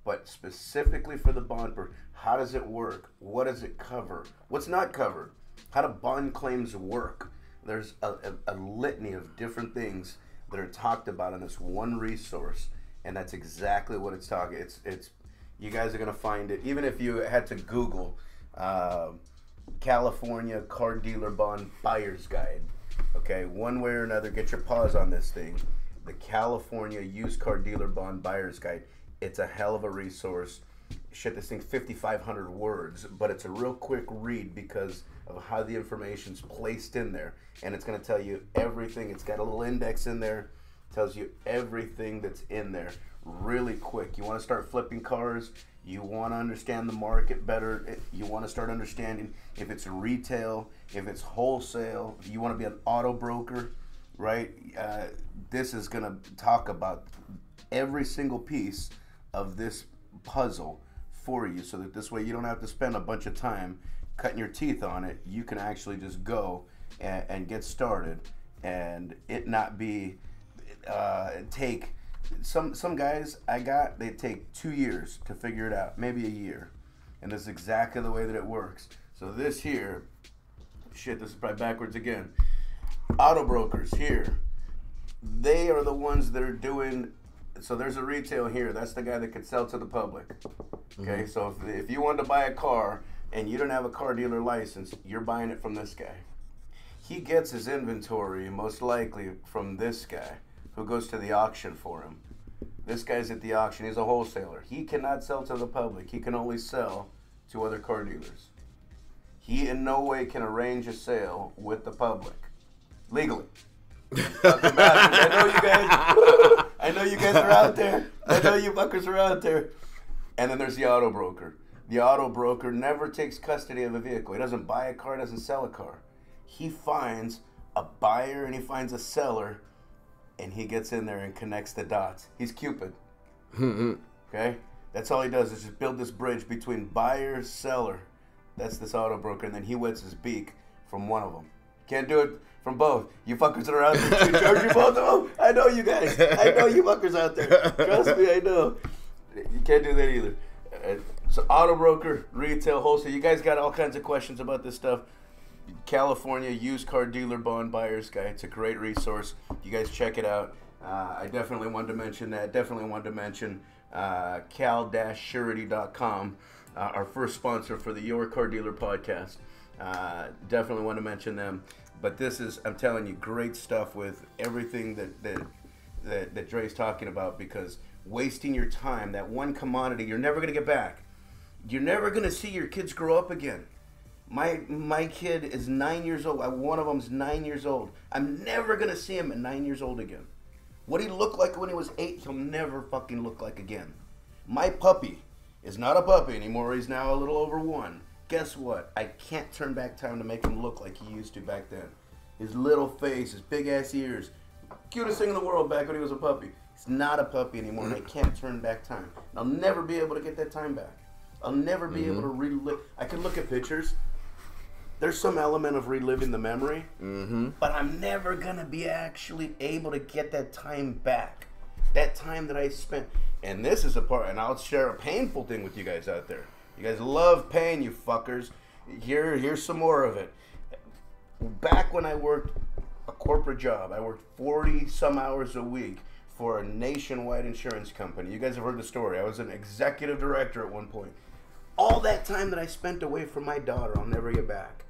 but specifically for the bond purchase. How does it work? What does it cover? What's not covered? How do bond claims work? There's a litany of different things that are talked about in this one resource, and that's exactly what it's talking. It's you guys are gonna find it. Even if you had to Google California Car Dealer Bond Buyer's Guide, okay, one way or another, get your paws on this thing. The California Used Car Dealer Bond Buyer's Guide. It's a hell of a resource. Shit, this thing's 5,500 words, but it's a real quick read because of how the information's placed in there. And it's going to tell you everything. It's got a little index in there. Tells you everything that's in there really quick. You want to start flipping cars. You want to understand the market better. You want to start understanding if it's retail, if it's wholesale. You want to be an auto broker, right? This is going to talk about every single piece of this puzzle for you, so that this way you don't have to spend a bunch of time cutting your teeth on it. You can actually just go and get started, and it not be take some guys they take 2 years to figure it out, maybe a year, and this is exactly the way that it works. So this here, shit, this is probably backwards again. Auto brokers here, they are the ones that are doing. So there's a retail here. That's the guy that could sell to the public. Okay, mm-hmm. So if you wanted to buy a car and you don't have a car dealer license, you're buying it from this guy. He gets his inventory most likely from this guy who goes to the auction for him. This guy's at the auction. He's a wholesaler. He cannot sell to the public. He can only sell to other car dealers. He in no way can arrange a sale with the public legally. I know you guys are out there. I know you fuckers are out there. And then there's the auto broker. The auto broker never takes custody of a vehicle. He doesn't buy a car, doesn't sell a car. He finds a buyer and he finds a seller, and he gets in there and connects the dots. He's Cupid. Okay? That's all he does is just build this bridge between buyer, seller. That's this auto broker. And then he wets his beak from one of them. Can't do it from both. You fuckers that are out there too. Charge you both of them? I know you guys. I know you fuckers out there. Trust me, I know. You can't do that either. So auto broker, retail, wholesale. You guys got all kinds of questions about this stuff. California used car dealer bond buyer's guide. It's a great resource. You guys check it out. I definitely wanted to mention that. Definitely wanted to mention cal-surety.com, our first sponsor for the Your Car Dealer podcast. Definitely want to mention them. But this is, I'm telling you, great stuff with everything that Dre's talking about, because wasting your time, that one commodity you're never going to get back. You're never going to see your kids grow up again. My kid is 9 years old. One of them's 9 years old. I'm never going to see him at 9 years old again. What he looked like when he was 8, he'll never fucking look like again. My puppy is not a puppy anymore. He's now a little over 1. Guess what? I can't turn back time to make him look like he used to back then. His little face, his big ass ears. Cutest thing in the world back when he was a puppy. He's not a puppy anymore, and I can't turn back time. I'll never be able to get that time back. I'll never be able to relive. I can look at pictures. There's some element of reliving the memory, but I'm never going to be actually able to get that time back. That time that I spent. And this is a part, and I'll share a painful thing with you guys out there. You guys love pain, you fuckers. Here's some more of it. Back when I worked a corporate job, I worked 40 some hours a week for a nationwide insurance company. You guys have heard the story. I was an executive director at one point. All that time that I spent away from my daughter, I'll never get back.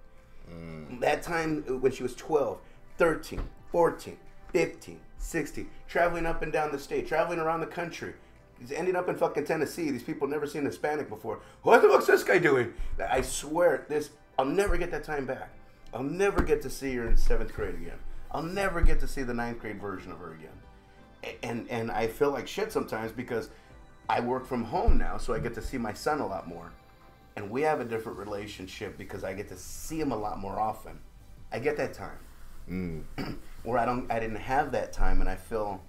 That time when she was 12, 13, 14, 15, 16, traveling up and down the state, traveling around the country. He's ending up in fucking Tennessee. These people never seen Hispanic before. What the fuck's this guy doing? I swear, I'll never get that time back. I'll never get to see her in 7th grade again. I'll never get to see the 9th grade version of her again. And I feel like shit sometimes because I work from home now, so I get to see my son a lot more. And we have a different relationship because I get to see him a lot more often. I get that time. Where I didn't have that time, and I feel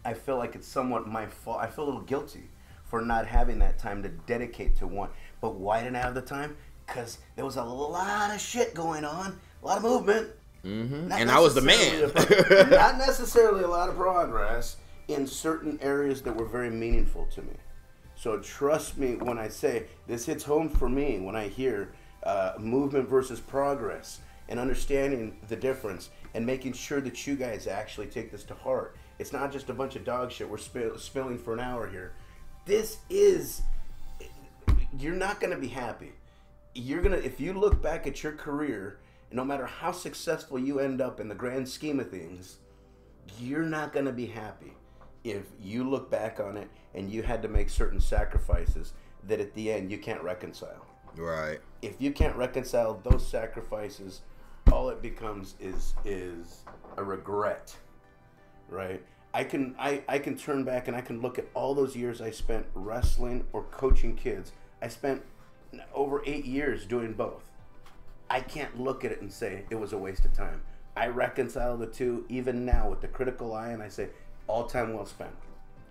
like it's somewhat my fault. I feel a little guilty for not having that time to dedicate to one. But why didn't I have the time? Because there was a lot of shit going on, a lot of movement. And I was the man. Not necessarily a lot of progress in certain areas that were very meaningful to me. So trust me when I say this hits home for me when I hear movement versus progress and understanding the difference and making sure that you guys actually take this to heart. It's not just a bunch of dog shit we're spilling for an hour here. You're not going to be happy. If you look back at your career, no matter how successful you end up in the grand scheme of things, you're not going to be happy if you look back on it and you had to make certain sacrifices that at the end you can't reconcile. Right. If you can't reconcile those sacrifices, all it becomes is a regret. Right? I can turn back and I can look at all those years I spent wrestling or coaching kids. I spent over 8 years doing both. I can't look at it and say it was a waste of time. I reconcile the two even now with the critical eye, and I say all time well spent.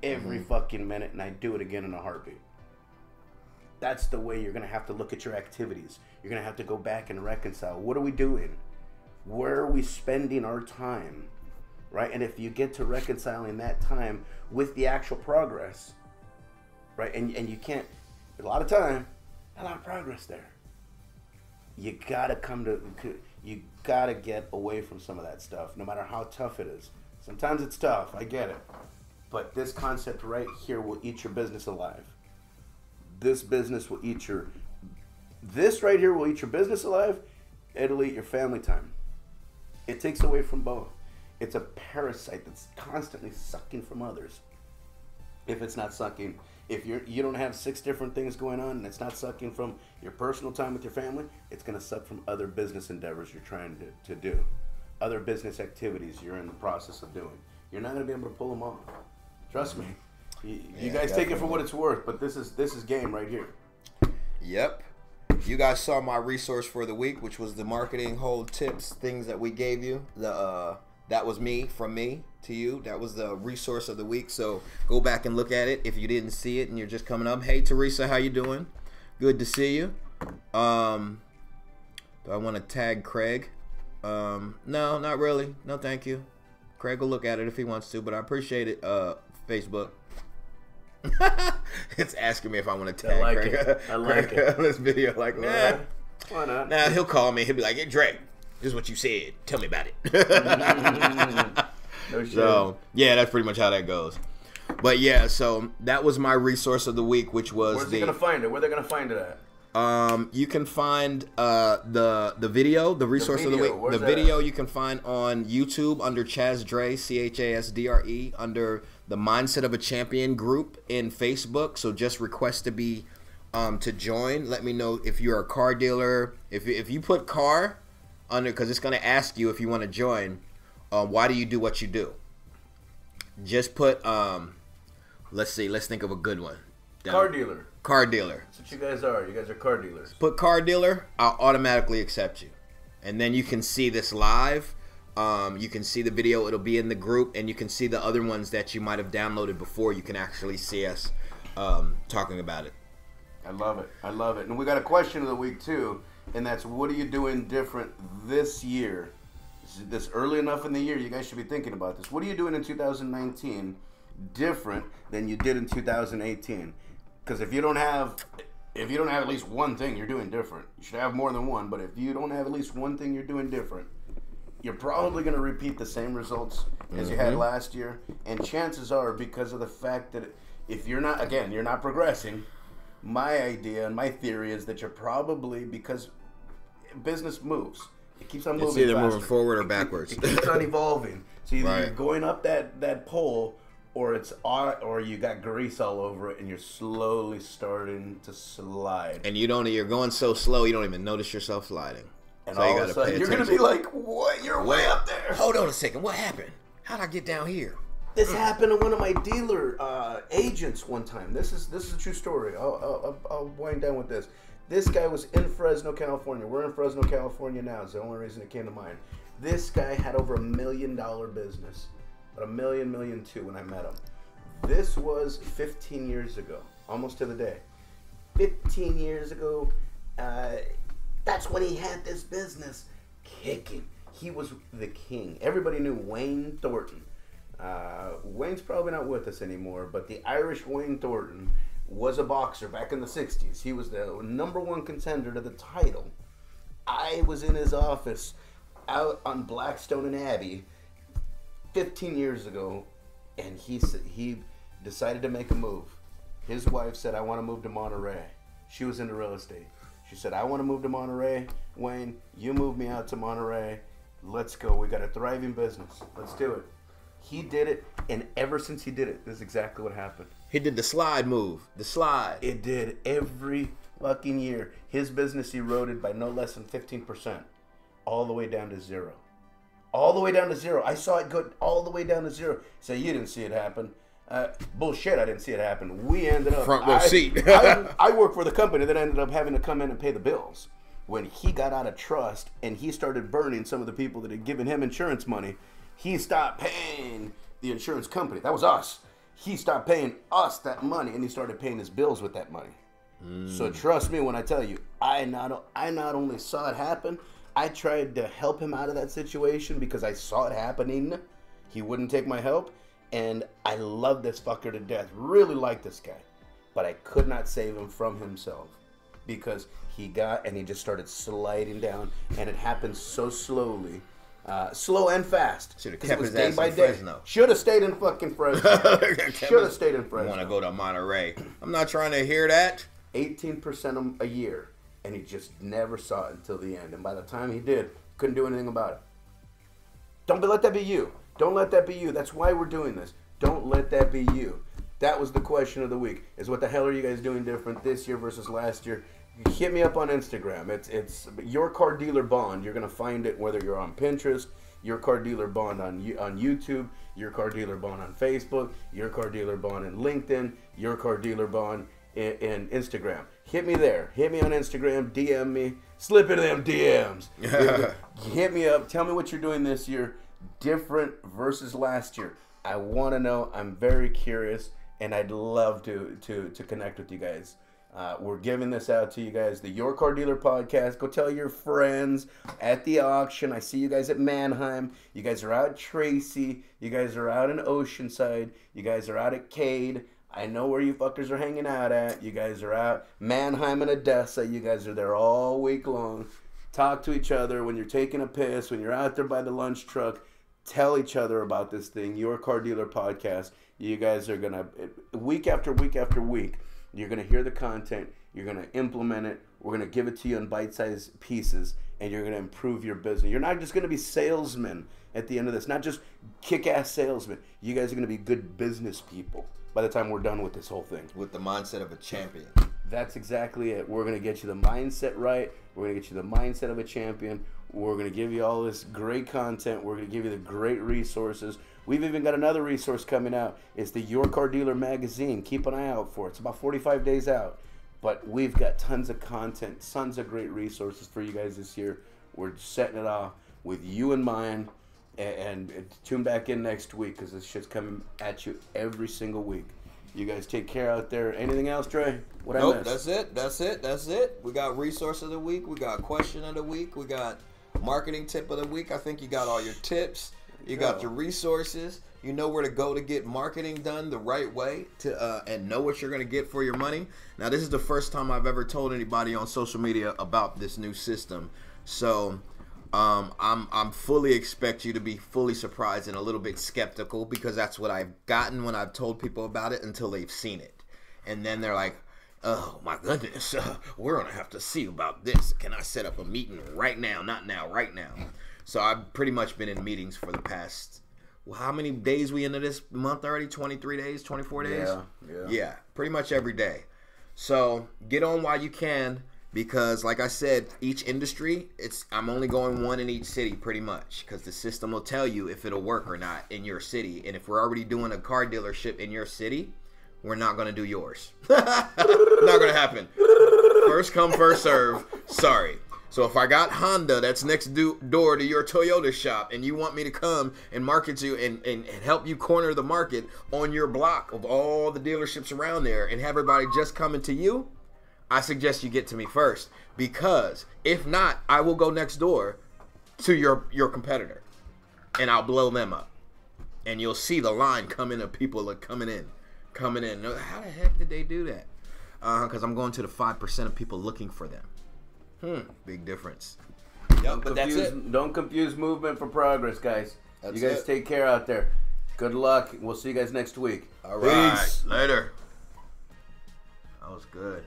Every fucking minute, and I do it again in a heartbeat. That's the way you're going to have to look at your activities. You're going to have to go back and reconcile. What are we doing? Where are we spending our time? Right? And if you get to reconciling that time with the actual progress, right? And you can't, a lot of time, a lot of progress there. You gotta you gotta get away from some of that stuff, no matter how tough it is. Sometimes it's tough, I get it. But this concept right here will eat your business alive. This business will eat this right here will eat your business alive. It'll eat your family time. It takes away from both. It's a parasite that's constantly sucking from others. If it's not sucking, if you don't have 6 different things going on and it's not sucking from your personal time with your family, it's going to suck from other business endeavors you're trying to do. Other business activities you're in the process of doing. You're not going to be able to pull them off. Trust me. You guys take it for what it's worth, but this is game right here. Yep. You guys saw my resource for the week, which was the marketing hold tips, things that we gave you. The that was me, from me to you. That was the resource of the week. So go back and look at it if you didn't see it and you're just coming up. Hey, Teresa, how you doing? Good to see you. Do I want to tag Craig? No, not really. No, thank you. Craig will look at it if he wants to, but I appreciate it, Facebook. It's asking me if I want to tag Craig. I like it. This video, like, nah. Why not? Nah, he'll call me. He'll be like, hey, Dre, this is what you said. Tell me about it. No shit. So, yeah, that's pretty much how that goes. But, yeah, so that was my resource of the week, which was Where's he going to find it? Where are they going to find it at? You can find the video, the resource of the week. Where's the video you can find on YouTube under ChasDre, ChasDre, under the Mindset of a Champion group in Facebook. So just request to be to join. Let me know if you're a car dealer. If you put car under, because it's going to ask you if you want to join. Why do you do what you do? Just put let's see. Let's think of a good one. Car dealer. Car dealer. That's what you guys are. You guys are car dealers. Put car dealer, I'll automatically accept you. And then you can see this live. You can see the video. It'll be in the group. And you can see the other ones that you might have downloaded before. You can actually see us talking about it. I love it. I love it. And we got a question of the week, too. And that's, what are you doing different this year? This early enough in the year, you guys should be thinking about this. What are you doing in 2019 different than you did in 2018? Because if you don't have at least one thing you're doing different, you should have more than one, but if you don't have at least one thing you're doing different, you're probably going to repeat the same results as you had last year. And chances are, because of the fact that if you're not progressing, my idea and my theory is that you're probably, because business moves. It keeps on moving. It's either faster. moving forward or backwards. It keeps on evolving. So either Right. you're going up that pole, or you got grease all over it, and you're slowly starting to slide. And you're going so slow, you don't even notice yourself sliding. And so all you of a sudden, you're going to be like, what? You're way up there. Hold on a second. What happened? How'd I get down here? This happened to one of my dealer agents one time. This is a true story. I'll wind down with this. This guy was in Fresno, California. We're in Fresno, California now. It's the only reason it came to mind. This guy had over $1 million business. About $1 million too when I met him. This was 15 years ago, almost to the day. 15 years ago, that's when he had this business kicking. He was the king. Everybody knew Wayne Thornton. Wayne's probably not with us anymore, but the Irish Wayne Thornton was a boxer back in the 60s. He was the #1 contender to the title. I was in his office out on Blackstone and Abbey 15 years ago, and he decided to make a move. His wife said, I want to move to Monterey. She was into real estate. She said, I want to move to Monterey. Wayne, you move me out to Monterey. Let's go. We got a thriving business. Let's do it. He did it, and ever since he did it, this is exactly what happened. He did the slide move. The slide. It did every fucking year. His business eroded by no less than 15%, all the way down to zero. All the way down to zero. I saw it go all the way down to zero. So you didn't see it happen. Bullshit, I didn't see it happen. We ended up... Front row seat. I worked for the company that ended up having to come in and pay the bills. When he got out of trust and he started burning some of the people that had given him insurance money, he stopped paying the insurance company. That was us. He stopped paying us that money, and he started paying his bills with that money. So trust me when I tell you, I not only saw it happen, I tried to help him out of that situation because I saw it happening. He wouldn't take my help, and I love this fucker to death. Really like this guy, but I could not save him from himself because he just started sliding down, and it happened so slowly. Slow and fast. Should have kept his ass in Fresno. Should have stayed in fucking Fresno. Should have stayed in Fresno. I want to go to Monterey. I'm not trying to hear that. 18% a year, and he just never saw it until the end. And by the time he did, couldn't do anything about it. Don't let that be you. Don't let that be you. That's why we're doing this. Don't let that be you. That was the question of the week. Is what the hell are you guys doing different this year versus last year? Hit me up on Instagram. It's Your Car Dealer Bond. You're gonna find it whether you're on Pinterest, Your Car Dealer Bond on YouTube, Your Car Dealer Bond on Facebook, Your Car Dealer Bond in LinkedIn, Your Car Dealer Bond in Instagram. Hit me there. Hit me on Instagram. DM me. Slip into them DMs. Hit me up. Tell me what you're doing this year different versus last year? I want to know. I'm very curious, and I'd love to connect with you guys. We're giving this out to you guys, the Your Car Dealer podcast. Go tell your friends at the auction. I see you guys at Mannheim. You guys are out at Tracy. You guys are out in Oceanside. You guys are out at Cade. I know where you fuckers are hanging out at. You guys are out Mannheim and Odessa. You guys are there all week long. Talk to each other when you're taking a piss, when you're out there by the lunch truck. Tell each other about this thing, Your Car Dealer podcast. You guys are going to, week after week after week, you're going to hear the content. You're going to implement it. We're going to give it to you in bite-sized pieces, and you're going to improve your business. You're not just going to be salesmen at the end of this, not just kick-ass salesmen. You guys are going to be good business people by the time we're done with this whole thing. With the mindset of a champion. That's exactly it. We're going to get you the mindset right. We're going to get you the mindset of a champion. We're going to give you all this great content. We're going to give you the great resources. We've even got another resource coming out. It's the Your Car Dealer magazine. Keep an eye out for it. It's about 45 days out. But we've got tons of content, tons of great resources for you guys this year. We're setting it off with you in mind. And tune back in next week because this shit's coming at you every single week. You guys take care out there. Anything else, Dre? What I missed? That's it. We got resource of the week. We got question of the week. We got marketing tip of the week. I think you got all your tips. You got your resources. You know where to go to get marketing done the right way to and know what you're going to get for your money. Now, this is the first time I've ever told anybody on social media about this new system. So I'm fully expect you to be fully surprised and a little bit skeptical because that's what I've gotten when I've told people about it until they've seen it. And then they're like, oh my goodness, we're going to have to see about this. Can I set up a meeting right now? Not now, right now. So I've pretty much been in meetings for the past, well, how many days we into this month already? 23 days, 24 days? Yeah, pretty much every day. So get on while you can. Because, like I said, each industry, I'm only going one in each city pretty much. Because the system will tell you if it'll work or not in your city. And if we're already doing a car dealership in your city, we're not going to do yours. Not going to happen. First come, first serve. Sorry. So if I got Honda that's next door to your Toyota shop and you want me to come and market you and help you corner the market on your block of all the dealerships around there and have everybody just coming to you, I suggest you get to me first, because if not, I will go next door to your competitor and I'll blow them up. And you'll see the line coming of people are coming in. How the heck did they do that? Because I'm going to the 5% of people looking for them. Big difference. Yep, but that's it. Don't confuse movement for progress, guys. You guys take care out there. Good luck. We'll see you guys next week. All right. Peace. Later. That was good.